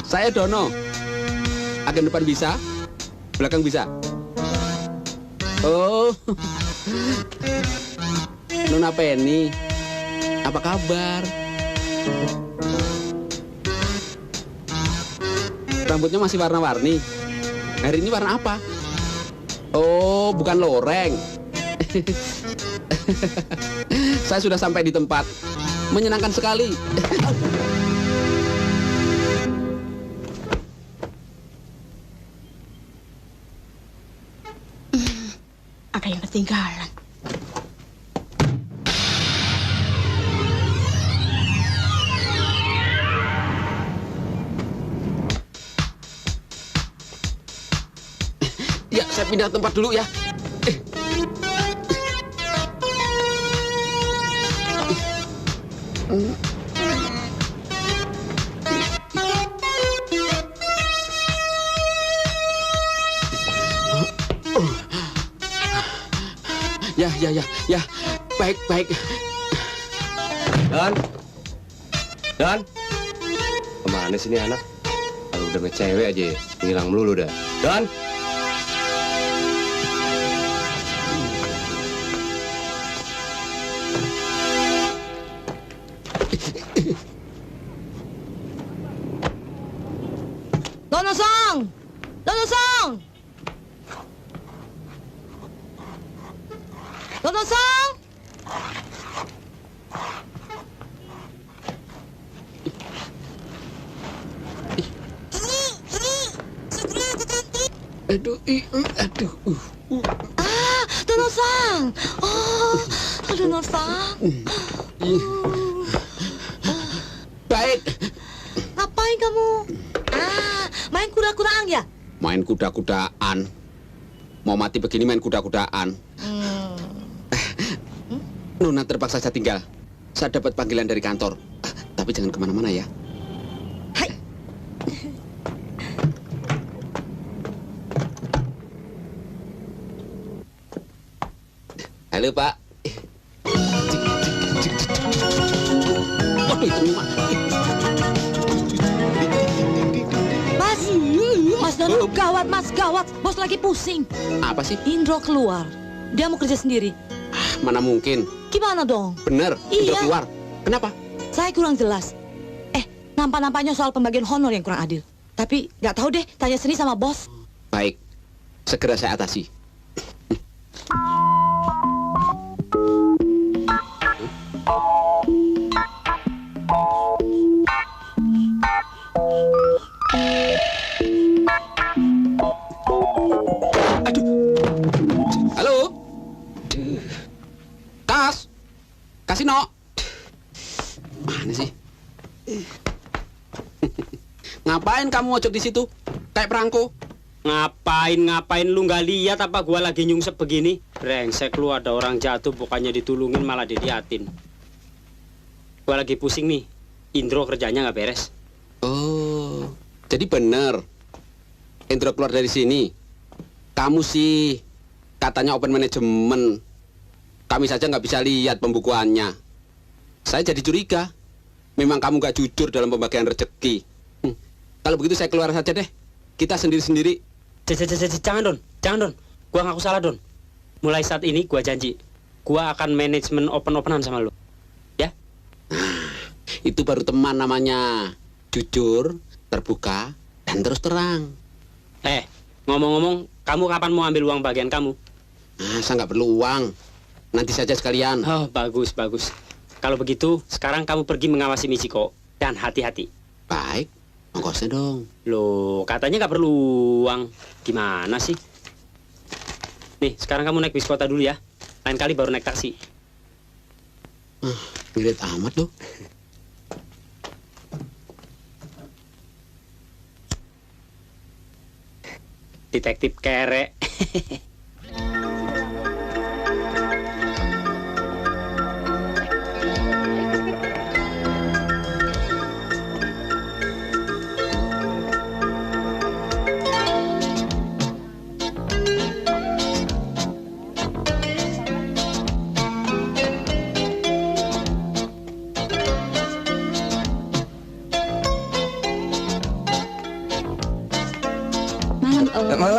Speaker 4: Saya Dono. Agen depan bisa, belakang bisa. Oh. Nona Penny. Apa kabar? Rambutnya masih warna-warni. Hari ini warna apa? Oh, bukan loreng. Saya sudah sampai di tempat. Menyenangkan sekali.
Speaker 8: Ada yang ketinggalan.
Speaker 4: Ya, saya pindah tempat dulu ya. Ya. Baik.
Speaker 3: Dan kemana sih ini anak? Kalau udah ngecewek aja, ngilang melulu dah. Dan
Speaker 8: Donosong!
Speaker 4: Aduh.
Speaker 8: Donosong! Oh, Donosong.
Speaker 4: Baik.
Speaker 8: Ngapain kamu? Main kuda-kudaan ya?
Speaker 4: Main kuda-kudaan. Mau mati begini main kuda-kudaan. Nona terpaksa saya tinggal. Saya dapat panggilan dari kantor. Tapi jangan kemana-mana ya.
Speaker 8: Hai.
Speaker 4: Halo Pak. Waduh itu Mak.
Speaker 8: Mas Dono, gawat. Bos lagi pusing.
Speaker 4: Apa sih?
Speaker 8: Indro keluar. Dia mau kerja sendiri.
Speaker 4: Mana mungkin?
Speaker 8: Gimana dong?
Speaker 4: Bener, Indro
Speaker 8: Iya.
Speaker 4: keluar. Kenapa?
Speaker 8: Saya kurang jelas. Nampak-nampaknya soal pembagian honor yang kurang adil. Tapi nggak tahu deh, tanya sendiri sama bos.
Speaker 4: Baik, segera saya atasi. Halo? Kasino? Mana sih? Ngapain kamu ojok di situ? Kayak perangko?
Speaker 2: Ngapain lu nggak lihat apa gua lagi nyungsep begini? Brengsek lu, ada orang jatuh bukannya ditulungin malah diliatin. Gua lagi pusing nih. Indro kerjanya nggak beres.
Speaker 4: Oh, jadi bener. Indro keluar dari sini. Kamu sih katanya open management. Kami saja nggak bisa lihat pembukuannya. Saya jadi curiga. Memang kamu nggak jujur dalam pembagian rezeki. Kalau begitu saya keluar saja deh. Kita sendiri-sendiri.
Speaker 2: Jangan Don, Jangan, Don. Gua ngaku salah, Don. Mulai saat ini gua janji, gua akan manajemen open-openan sama lu. Ya?
Speaker 4: Itu baru teman namanya. Jujur, terbuka, dan terus terang.
Speaker 2: Ngomong-ngomong, kamu kapan mau ambil uang bagian kamu?
Speaker 4: Saya nggak perlu uang. Nanti saja sekalian.
Speaker 2: Oh, bagus. Kalau begitu, sekarang kamu pergi mengawasi Michiko. Dan hati-hati.
Speaker 4: Baik, ongkosnya dong.
Speaker 2: Loh, katanya nggak perlu uang. Gimana sih? Nih, sekarang kamu naik bis kota dulu ya. Lain kali baru naik taksi.
Speaker 4: Ngirit amat loh.
Speaker 2: Detektif kere.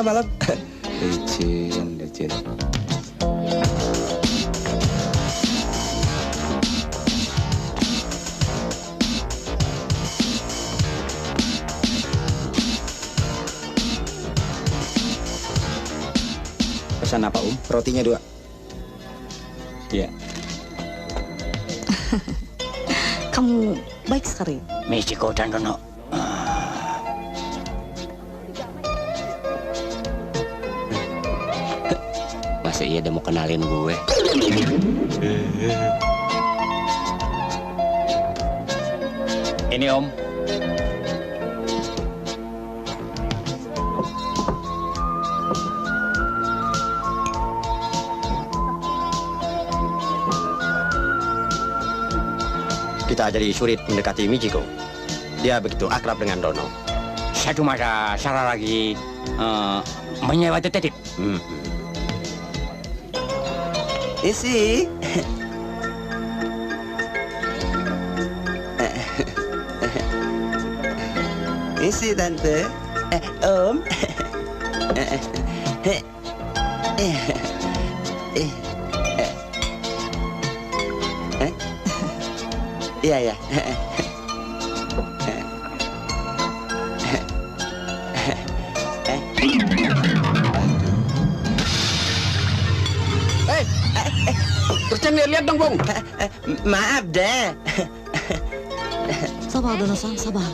Speaker 5: Malam.
Speaker 3: Licin.
Speaker 5: Pesan apa, Rotinya 2.
Speaker 2: Iya.
Speaker 8: Kamu baik sekali.
Speaker 13: Michiko dan Dono.
Speaker 3: Masa iya dia mau kenalin gue?
Speaker 13: Ini Om.
Speaker 5: Kita ajari Surit mendekati Michiko. Dia begitu akrab dengan Dono.
Speaker 13: Satu masa Sarah lagi menyewa detektif.
Speaker 5: Isi. Isi tante. Om. Iya.
Speaker 4: Kerjaan lihat dong, Bung.
Speaker 5: Maaf deh.
Speaker 8: Sabar, Dono-san, sabar.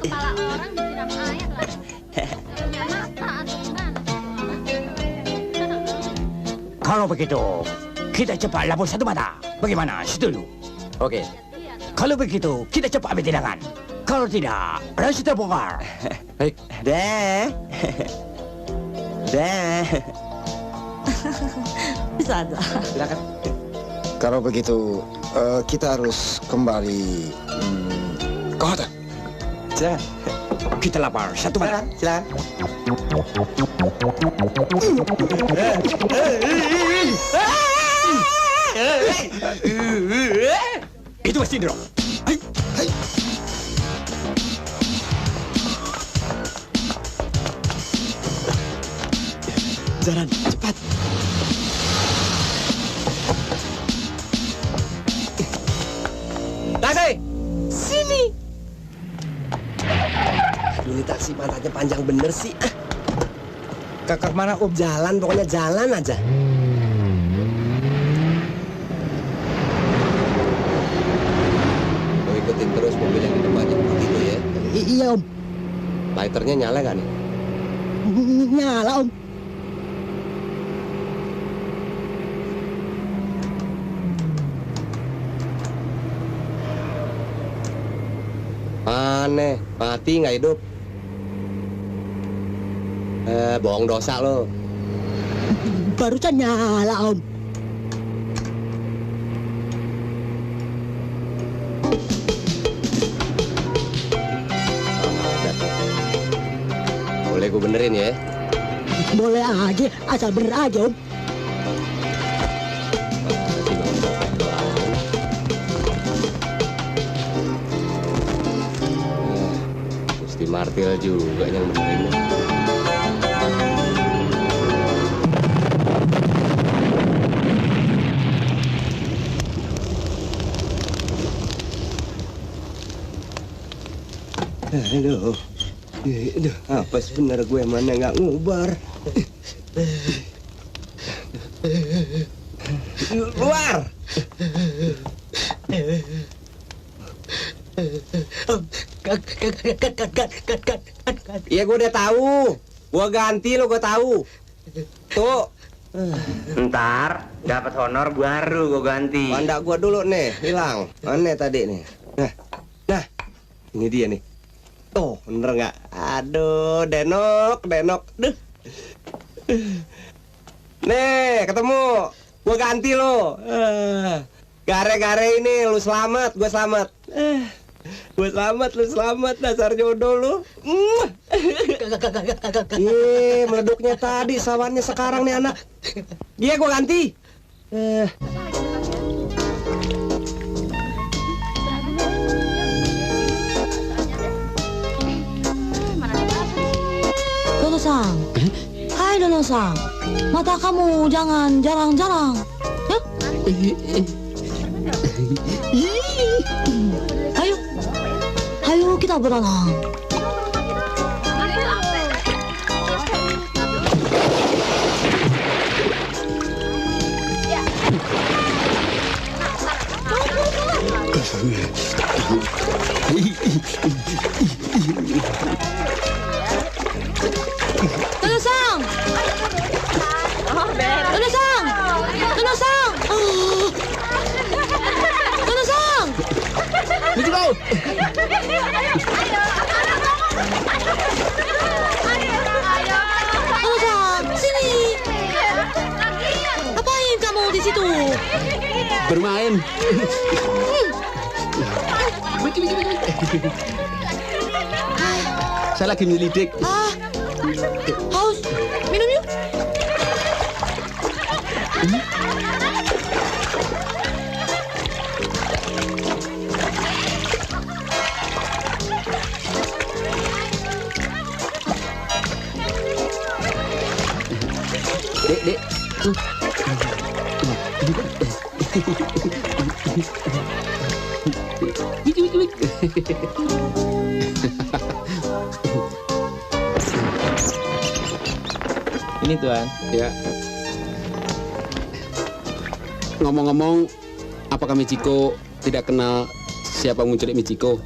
Speaker 13: Kalau begitu, kita cepat lapor satu mata. Bagaimana? Setuju?
Speaker 5: Oke.
Speaker 13: Kalau begitu, kita cepat ambil tindakan. Kalau tidak, rahasia terbongkar.
Speaker 5: Baik. Deh.
Speaker 8: Bisa ada.
Speaker 5: Silakan.
Speaker 14: Kalau begitu, kita harus kembali ke hotel.
Speaker 5: Silakan.
Speaker 13: Kita lapar satu mata.
Speaker 5: Silakan.
Speaker 13: Itu pasti Indro.
Speaker 5: Jalan, cepat. Taksi!
Speaker 8: Sini.
Speaker 5: Aduh, ini taksi pantatnya panjang bener sih. Ke mana, Om? Jalan, pokoknya jalan aja.
Speaker 3: Lo ikutin terus mobil yang di depannya begitu ya.
Speaker 7: Iya, Om.
Speaker 3: Lighternya nyala nggak nih?
Speaker 7: Nyala, Om.
Speaker 3: Aneh, mati nggak hidup? Bohong dosa lo.
Speaker 7: Barusan nyala, Om.
Speaker 3: Boleh gue benerin ya?
Speaker 7: Boleh aja, asal bener aja, Om.
Speaker 3: Martil juga yang benerin.
Speaker 5: Aduh. Aduh, apa sebenarnya gue mana nggak ngubar? Keluar! Iya, gue udah tahu. Gue ganti lo, gue tahu. Tuh.
Speaker 1: Ntar dapat honor baru gue ganti.
Speaker 5: Pandak gue dulu nih, hilang. Mana tadi nih? Nah, ini dia nih. Tuh, bener nggak? Aduh, denok. Duh. Nih, ketemu. Gue ganti lo. Gare-gare ini lu selamat, gue selamat. Gue selamat, lu selamat. Dasar jodoh lu. Meleduknya tadi, sawannya sekarang nih anak. Dia gue ganti.
Speaker 8: Dono-san. Hai Dono-san. Mata kamu jangan jarang-jarang. Ya? Ayo kita berenang. Dono-san. Dono-san. Dono-san. Dono-san.
Speaker 4: Michiko!
Speaker 8: Dono-san, sini. Ngapain kamu di situ?
Speaker 4: Bermain. Saya lagi menyelidik.
Speaker 8: Haus, minum yuk.
Speaker 4: Dek.
Speaker 2: Ini Tuan.
Speaker 4: Ya. Ngomong-ngomong, apakah Michiko tidak kenal siapa menculik Michiko?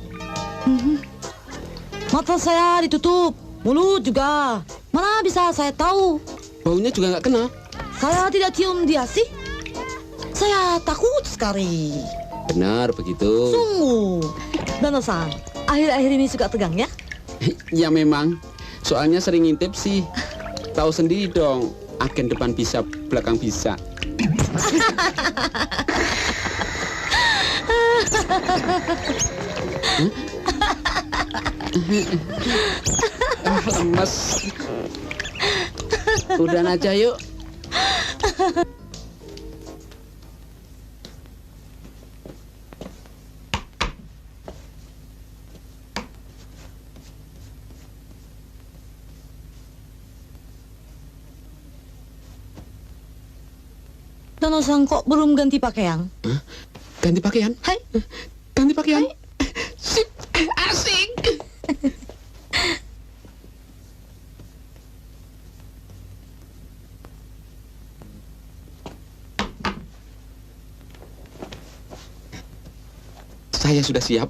Speaker 8: Mata saya ditutup, mulut juga. Mana bisa saya tahu?
Speaker 4: Baunya juga nggak kenal.
Speaker 8: Saya tidak cium dia sih. Saya takut sekali.
Speaker 4: Benar begitu.
Speaker 8: Sungguh. Dono-san, akhir-akhir ini suka tegang ya?
Speaker 4: Ya memang. Soalnya sering ngintip sih. Tahu sendiri dong, agen depan bisa, belakang bisa. Lemes. Udahan aja yuk.
Speaker 8: Dono-san kok belum ganti pakaian?
Speaker 4: Ganti pakaian?
Speaker 8: Hai.
Speaker 4: Ganti pakaian? Sip, asik. Saya sudah siap.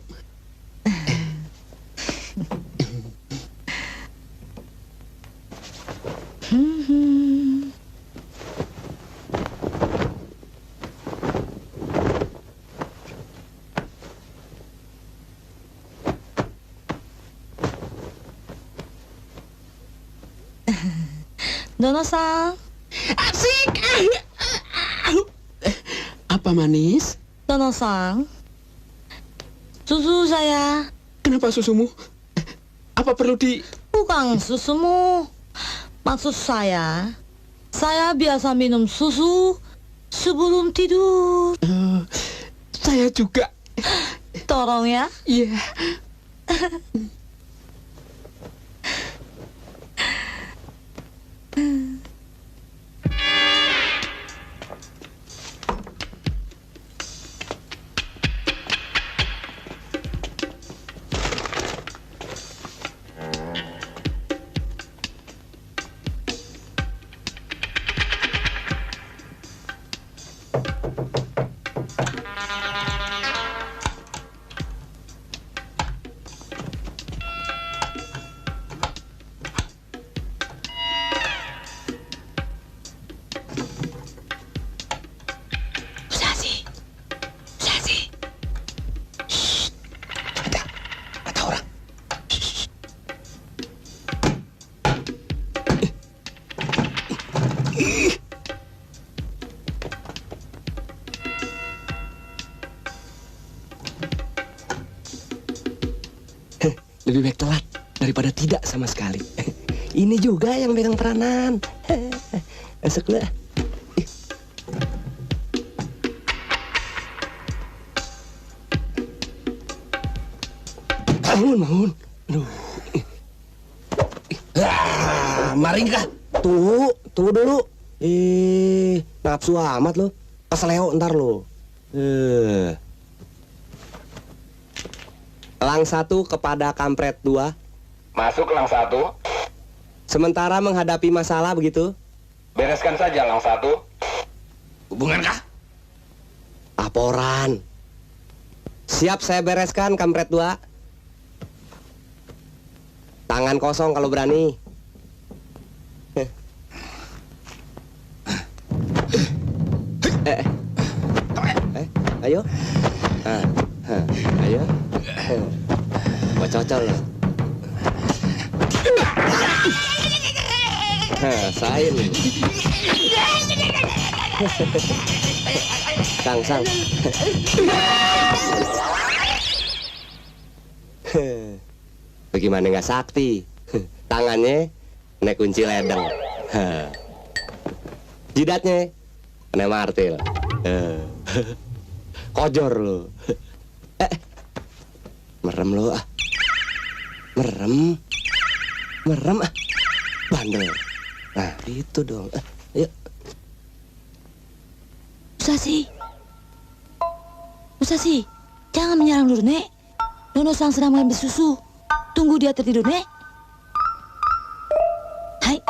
Speaker 8: Dono-san.
Speaker 4: Asik. Apa manis?
Speaker 8: Dono-san. Susu saya.
Speaker 4: Kenapa susumu? Apa perlu di...
Speaker 8: Bukan susumu. Maksud saya biasa minum susu sebelum tidur.
Speaker 4: Saya juga.
Speaker 8: Tolong ya.
Speaker 4: Iya.
Speaker 5: Lebih baik telat daripada tidak sama sekali. Ini juga yang pegang peranan. Masuk dulu. Mahun. Aduh. Mari kah? Tunggu dulu. Nafsu amat lo. Keseleo ntar lo. Lang 1 kepada kampret 2.
Speaker 1: Masuk Lang 1.
Speaker 5: Sementara menghadapi masalah begitu.
Speaker 1: Bereskan saja Lang 1.
Speaker 5: Hubungankah? Laporan. Siap saya bereskan kampret 2. Tangan kosong kalau berani. Ayo. Ayo. Cocok loh. Sain. Sang. Bagaimana nggak sakti? Tangannya naik kunci ledeng. Jidatnya kena martil. Kojor lo. Merem lo ah. Merem ah. Bandel. Nah, itu dong. Ayo.
Speaker 8: Musashi, jangan menyerang dulu, Nek. Nono Sang sedang mengambil susu. Tunggu dia tertidur, Nek. Hai.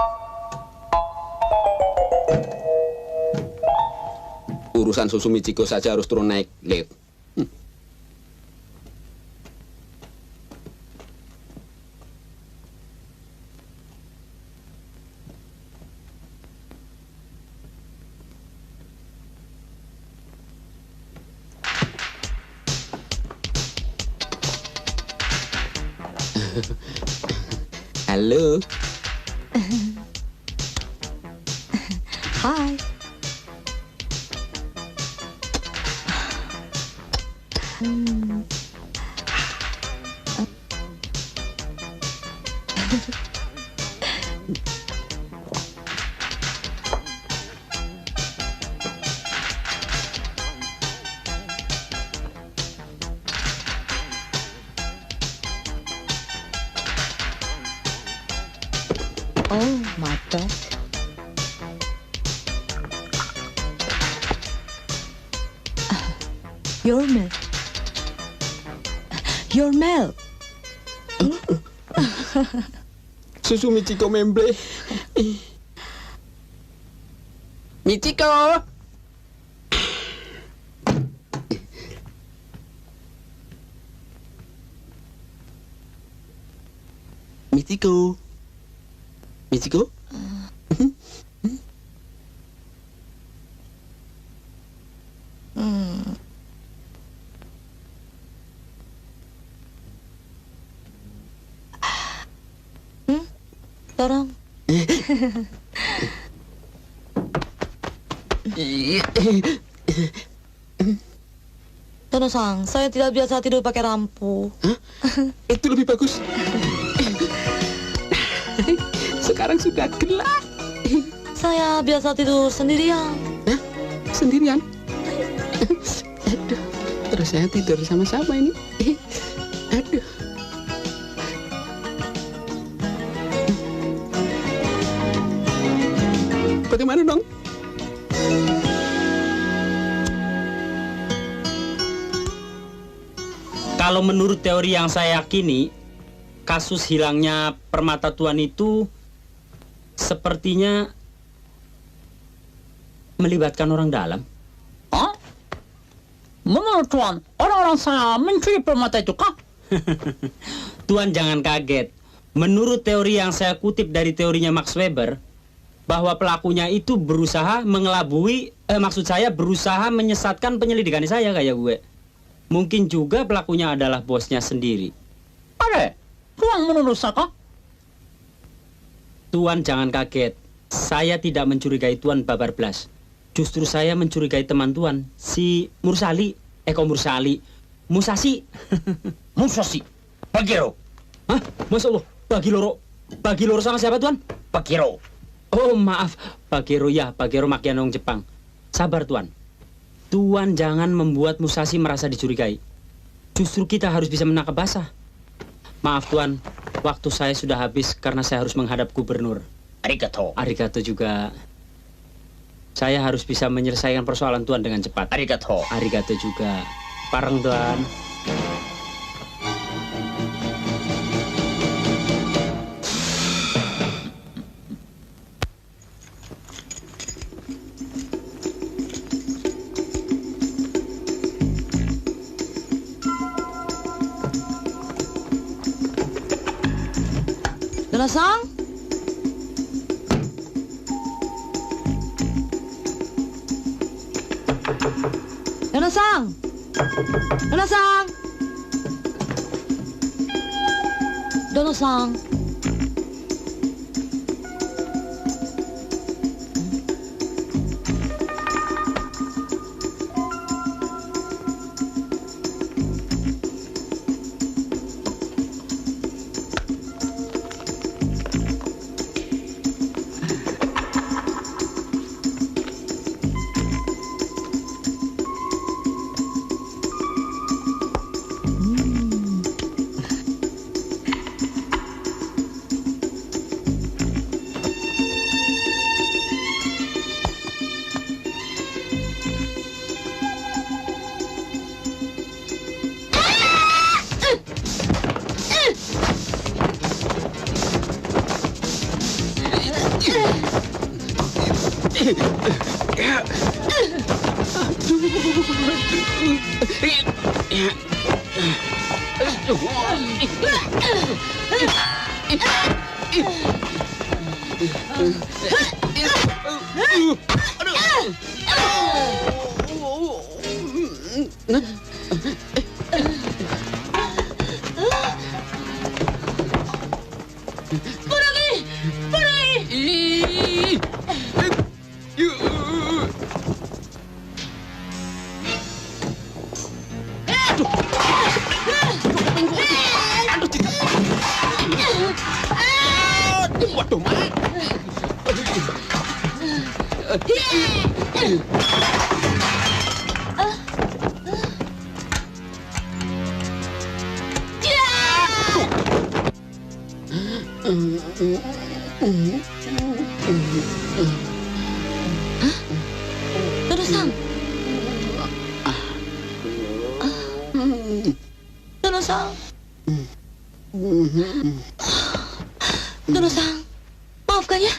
Speaker 4: Urusan susu Michiko saja harus turun naik, Lid. Halo.
Speaker 8: Hai. Oh my God. Your milk. Your milk.
Speaker 4: Susu Michiko memble. Michiko. Michiko. Michiko?
Speaker 8: Tolong. Tono-san, saya tidak biasa tidur pakai lampu.
Speaker 4: Itu lebih bagus. Sekarang sudah gelap.
Speaker 8: Saya biasa tidur sendirian.
Speaker 4: Hah? Sendirian? Aduh, terus saya tidur sama siapa ini? Aduh. Bagaimana dong?
Speaker 2: Kalau menurut teori yang saya yakini, kasus hilangnya permata Tuan itu sepertinya melibatkan orang dalam.
Speaker 13: Hah? Menurut Tuan, orang-orang saya mencuri permata itu kah?
Speaker 2: Tuan jangan kaget. Menurut teori yang saya kutip dari teorinya Max Weber, bahwa pelakunya itu berusaha mengelabui, maksud saya berusaha menyesatkan penyelidikan saya kayak gue. Mungkin juga pelakunya adalah bosnya sendiri.
Speaker 13: Ada? Tuan menurut saya?
Speaker 2: Tuan jangan kaget. Saya tidak mencurigai Tuan babar blas. Justru saya mencurigai teman Tuan, si Mursali. Musashi.
Speaker 10: Musashi, Pagero.
Speaker 2: Hah? Masya Allah, bagi loro sama siapa Tuan?
Speaker 13: Pakiro.
Speaker 2: Oh maaf, Pakiro ya, Pakiro makian orang Jepang. Sabar Tuan. Tuan jangan membuat Musashi merasa dicurigai. Justru kita harus bisa menangkap basah. Maaf Tuan, waktu saya sudah habis karena saya harus menghadap gubernur.
Speaker 13: Arigato.
Speaker 2: Arigato juga. Saya harus bisa menyelesaikan persoalan Tuan dengan cepat.
Speaker 13: Arigato.
Speaker 2: Arigato juga. Pareng Tuan.
Speaker 8: Dono-san? Dono-san? Dono-san? Dono-san? Dono-san? Dono-san? Dono-san, maafkan ya.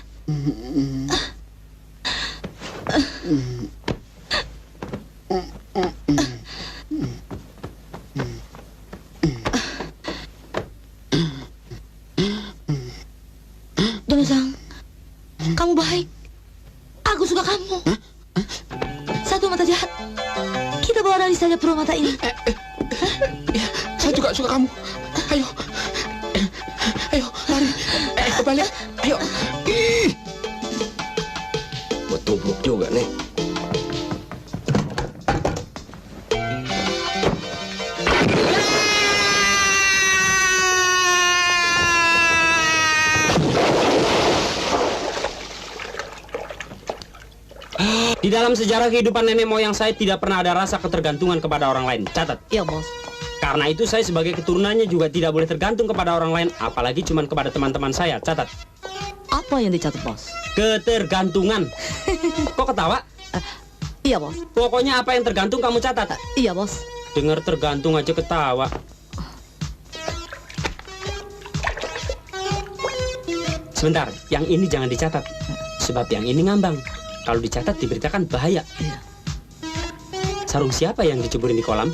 Speaker 8: Dono-san, kamu baik. Aku suka kamu. Satu mata jahat. Kita bawa lari saja pura mata ini.
Speaker 4: Saya juga suka kamu. Ayo. Ayo, lari. Kebalik. Ayo.
Speaker 3: Buat tubruk juga nih.
Speaker 2: Di dalam sejarah kehidupan nenek moyang saya tidak pernah ada rasa ketergantungan kepada orang lain. Catat.
Speaker 8: Iya, Bos.
Speaker 2: Karena itu saya sebagai keturunannya juga tidak boleh tergantung kepada orang lain, apalagi cuma kepada teman-teman saya. Catat.
Speaker 8: Apa yang dicatat, Bos?
Speaker 2: Ketergantungan. Kok ketawa?
Speaker 8: Iya, Bos.
Speaker 2: Pokoknya apa yang tergantung kamu catat.
Speaker 8: Iya, Bos.
Speaker 2: Dengar tergantung aja ketawa. Sebentar, yang ini jangan dicatat. Sebab yang ini ngambang. Kalau dicatat diberitakan bahaya.
Speaker 8: Iya.
Speaker 2: Sarung siapa yang diceburin di kolam?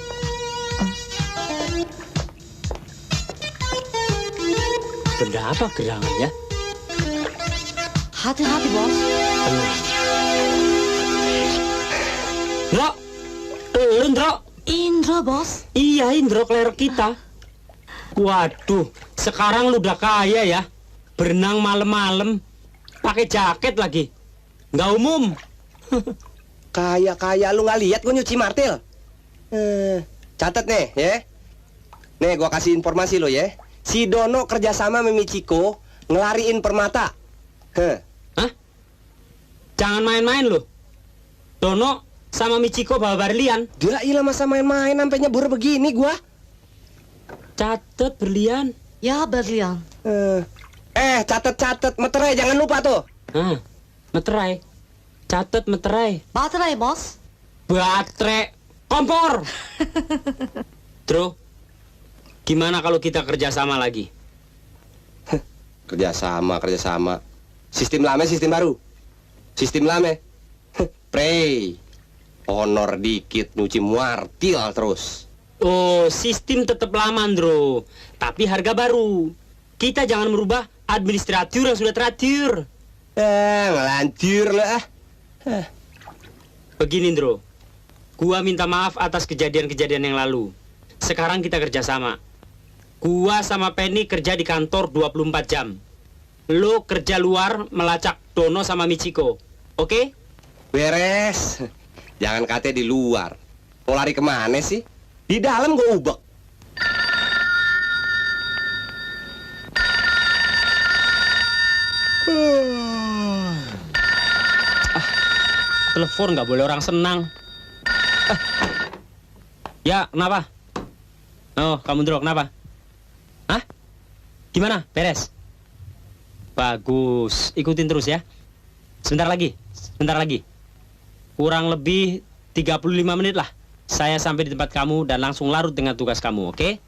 Speaker 2: Benda apa gerangannya?
Speaker 8: Hati-hati, Bos.
Speaker 2: Indro! Indro!
Speaker 8: Indro, Bos.
Speaker 2: Iya, Indro, klerek kita. Waduh, sekarang lu udah kaya ya. Berenang malam-malam. Pakai jaket lagi. Nggak umum.
Speaker 5: Kaya lu nggak lihat gue nyuci martil. Catat nih ya. Nih gua kasih informasi lo ya. si Dono kerjasama sama Michiko ngelariin Permata.
Speaker 2: Hah? Jangan main-main loh. Dono sama Michiko bawa berlian.
Speaker 5: Dia ilah masa main-main sampai nyebur begini gua.
Speaker 2: Catet berlian.
Speaker 8: Ya, berlian.
Speaker 5: Catet meterai jangan lupa tuh.
Speaker 2: Meterai. Catet meterai.
Speaker 8: Baterai, bos.
Speaker 2: Baterai. Kompor. Tro, gimana kalau kita kerjasama lagi?
Speaker 3: Kerjasama. Sistem lama, sistem baru. Sistem lama. Prey. Honor dikit, nyuci muartil terus.
Speaker 2: Oh, sistem tetap lama, Andro. Tapi harga baru. Kita jangan merubah administratur yang sudah teratur.
Speaker 5: Ngelanjur lah.
Speaker 2: Begini, Andro. Gua minta maaf atas kejadian-kejadian yang lalu. Sekarang kita kerjasama. Gua sama Penny kerja di kantor 24 jam. Lo kerja luar melacak Dono sama Michiko. Oke?
Speaker 3: Beres. Jangan kate di luar. Mau lari kemana sih? Di dalam gua ubek.
Speaker 2: Telepon nggak boleh orang senang. Ya, kenapa? Oh, kamu Ndro, kenapa? Hah? Gimana? Beres? Bagus, ikutin terus ya. Sebentar lagi. Kurang lebih 35 menit lah. Saya sampai di tempat kamu dan langsung larut dengan tugas kamu, oke?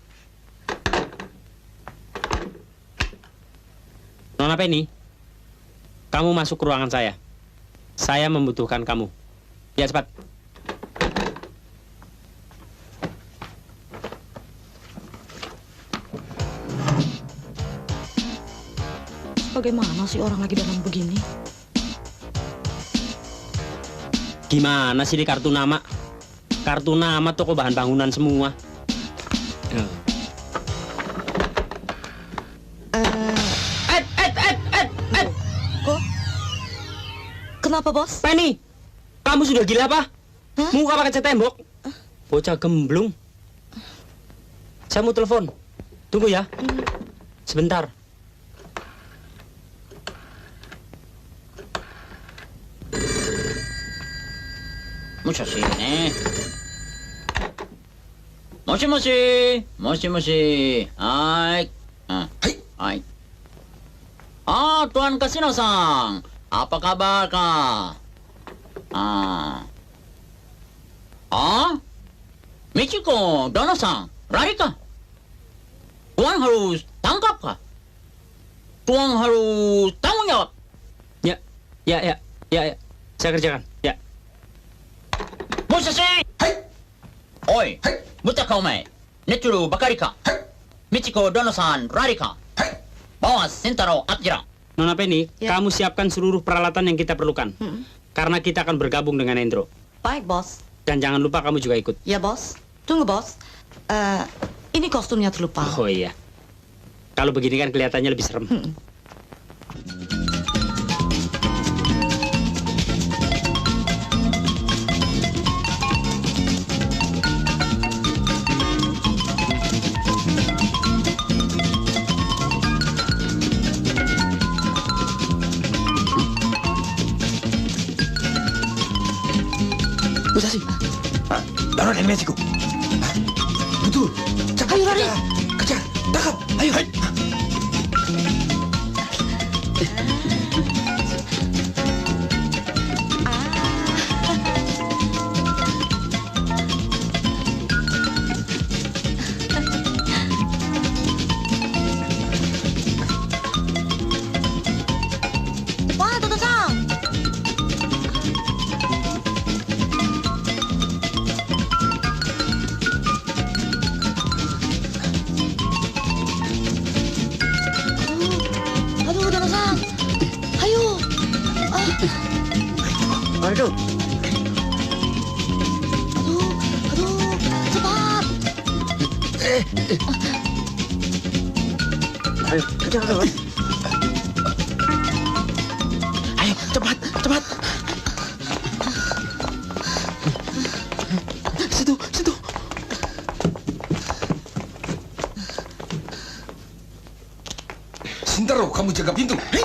Speaker 2: Nona Penny, kamu masuk ke ruangan saya. Saya membutuhkan kamu. Ya, cepat.
Speaker 8: Bagaimana sih orang lagi dalam begini?
Speaker 2: Gimana sih di kartu nama? Kartu nama toko bahan bangunan semua.
Speaker 8: Kok? Kenapa, bos?
Speaker 2: Penny, kamu sudah gila apa? Muka pakai cat tembok. Bocah gemblung. Saya mau telepon. Tunggu ya. Sebentar.
Speaker 13: Musashi ne. Moshi. Hai. Hai. Tuan Kasino-san. Apa kabar, Kak? Michiko, Dono-san, lari kah? Tuan harus tangkap kah? Tuan harus tanggung jawab.
Speaker 2: Ya. Saya kerjakan. Ya.
Speaker 13: Musashi! Oi, buta ka omae. Neturu bakari ka? Michiko Dono-san lari ka? Bawa Sentaro Akira.
Speaker 2: Nona Penny, kamu siapkan seluruh peralatan yang kita perlukan. Karena kita akan bergabung dengan Endro.
Speaker 8: Baik, bos.
Speaker 2: Dan jangan lupa kamu juga ikut.
Speaker 8: Ya, bos. Tunggu, bos. Ini kostumnya terlupa.
Speaker 2: Oh iya. Kalau begini kan kelihatannya lebih serem.
Speaker 14: Musashi, Dono dan Michiko. Betul. Cepat. Ayo lari. Kejar. Tangkap. Ayo.
Speaker 8: Cepat, Dono-san. Aduh, Dono-san. Ayo.
Speaker 14: Aduh.
Speaker 8: Aduh, cepat.
Speaker 14: Ayo, kejar terus. Ayo, cepat. Situ.
Speaker 10: Sindaro, kamu jaga pintu. Hei.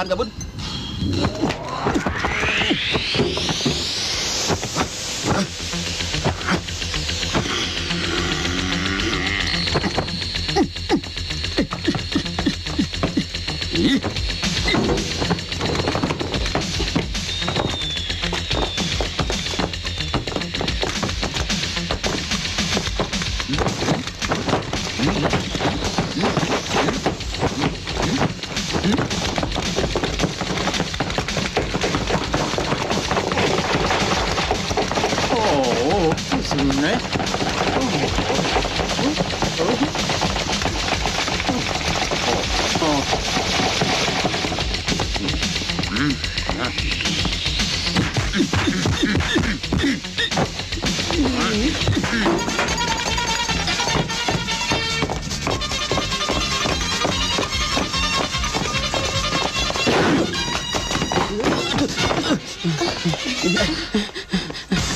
Speaker 10: Kabun.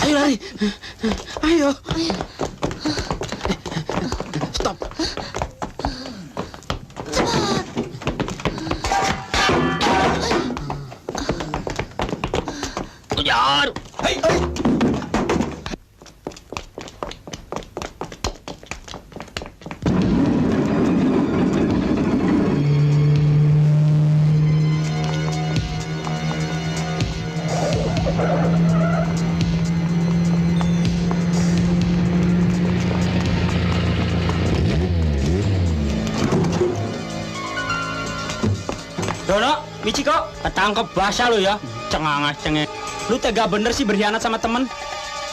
Speaker 4: Ayo lari. Ayo. Stop. Kejar. Hei.
Speaker 2: Dono, Michiko, ketangkep basah lu ya. Cengangas cengeng. Lu tega bener sih berkhianat sama temen.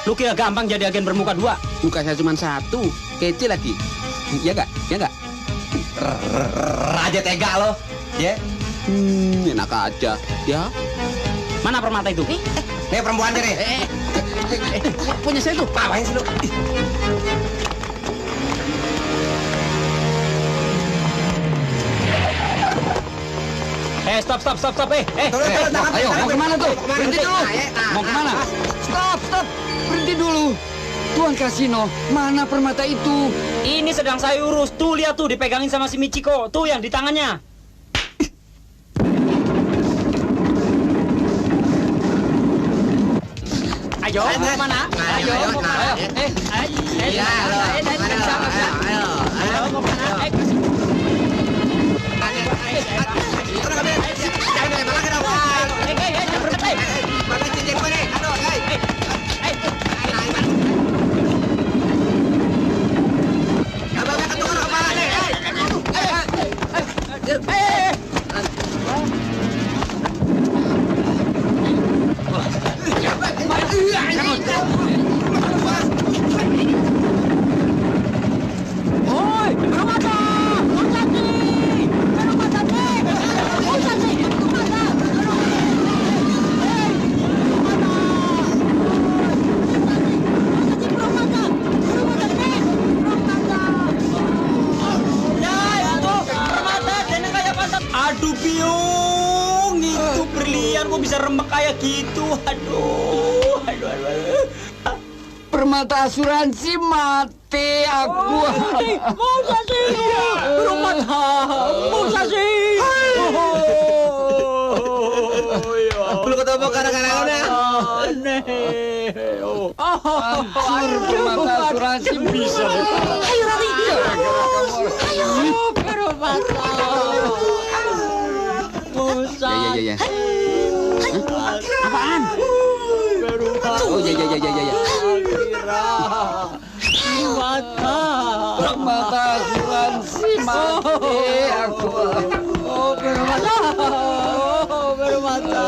Speaker 2: Lu kira gampang jadi agen bermuka dua.
Speaker 4: Muka saya cuma satu, kecil lagi. Ya enggak? Ya enggak?
Speaker 5: Raja tega lo, ya?
Speaker 4: Enak aja, ya.
Speaker 2: Mana permata itu?
Speaker 5: Nih perempuan deh.
Speaker 4: Punya saya tuh.
Speaker 5: Ngapain sih lu?
Speaker 2: Stop.
Speaker 12: Ayo, mau kemana tuh? Berhenti dulu. Mau kemana? Stop. Berhenti dulu. Tuan Kasino, mana permata itu?
Speaker 2: Ini sedang saya urus. Tuh lihat tuh dipegangin sama si Michiko. Tuh yang di tangannya. Ayo, mau kemana? Ayo, mau kemana? Ayo, mau kemana?
Speaker 12: Aduh. Permata asuransi mati aku.
Speaker 7: Musa sih. Permata. Musa sih.
Speaker 5: Lu ketemu kadang-kadang
Speaker 12: Hancur permata asuransi bisa.
Speaker 8: Ayo Rari. Ayo.
Speaker 7: Permata. Musa.
Speaker 4: Ya.
Speaker 12: Apaan?
Speaker 4: Oh ya.
Speaker 12: Permata asuransi mati aku.
Speaker 7: Oh, permata. Oh, permata.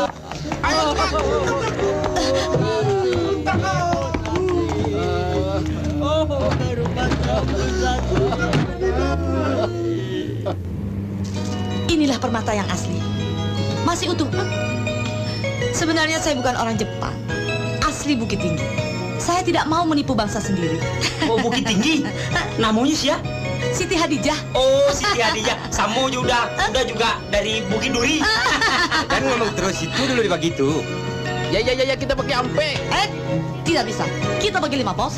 Speaker 8: Inilah permata yang asli. Masih utuh. Sebenarnya saya bukan orang Jepang. Asli Bukit Tinggi. Saya tidak mau menipu bangsa sendiri.
Speaker 2: Oh, Bukit Tinggi? Namanya sih ya?
Speaker 8: Siti Hadijah.
Speaker 2: Oh, Siti Hadijah. Samo juga juga dari Bukit Duri.
Speaker 5: Kan ngomong terus itu dulu dibagi itu.
Speaker 4: Ya, kita pakai ampe.
Speaker 8: Tidak bisa. Kita bagi 5 pos.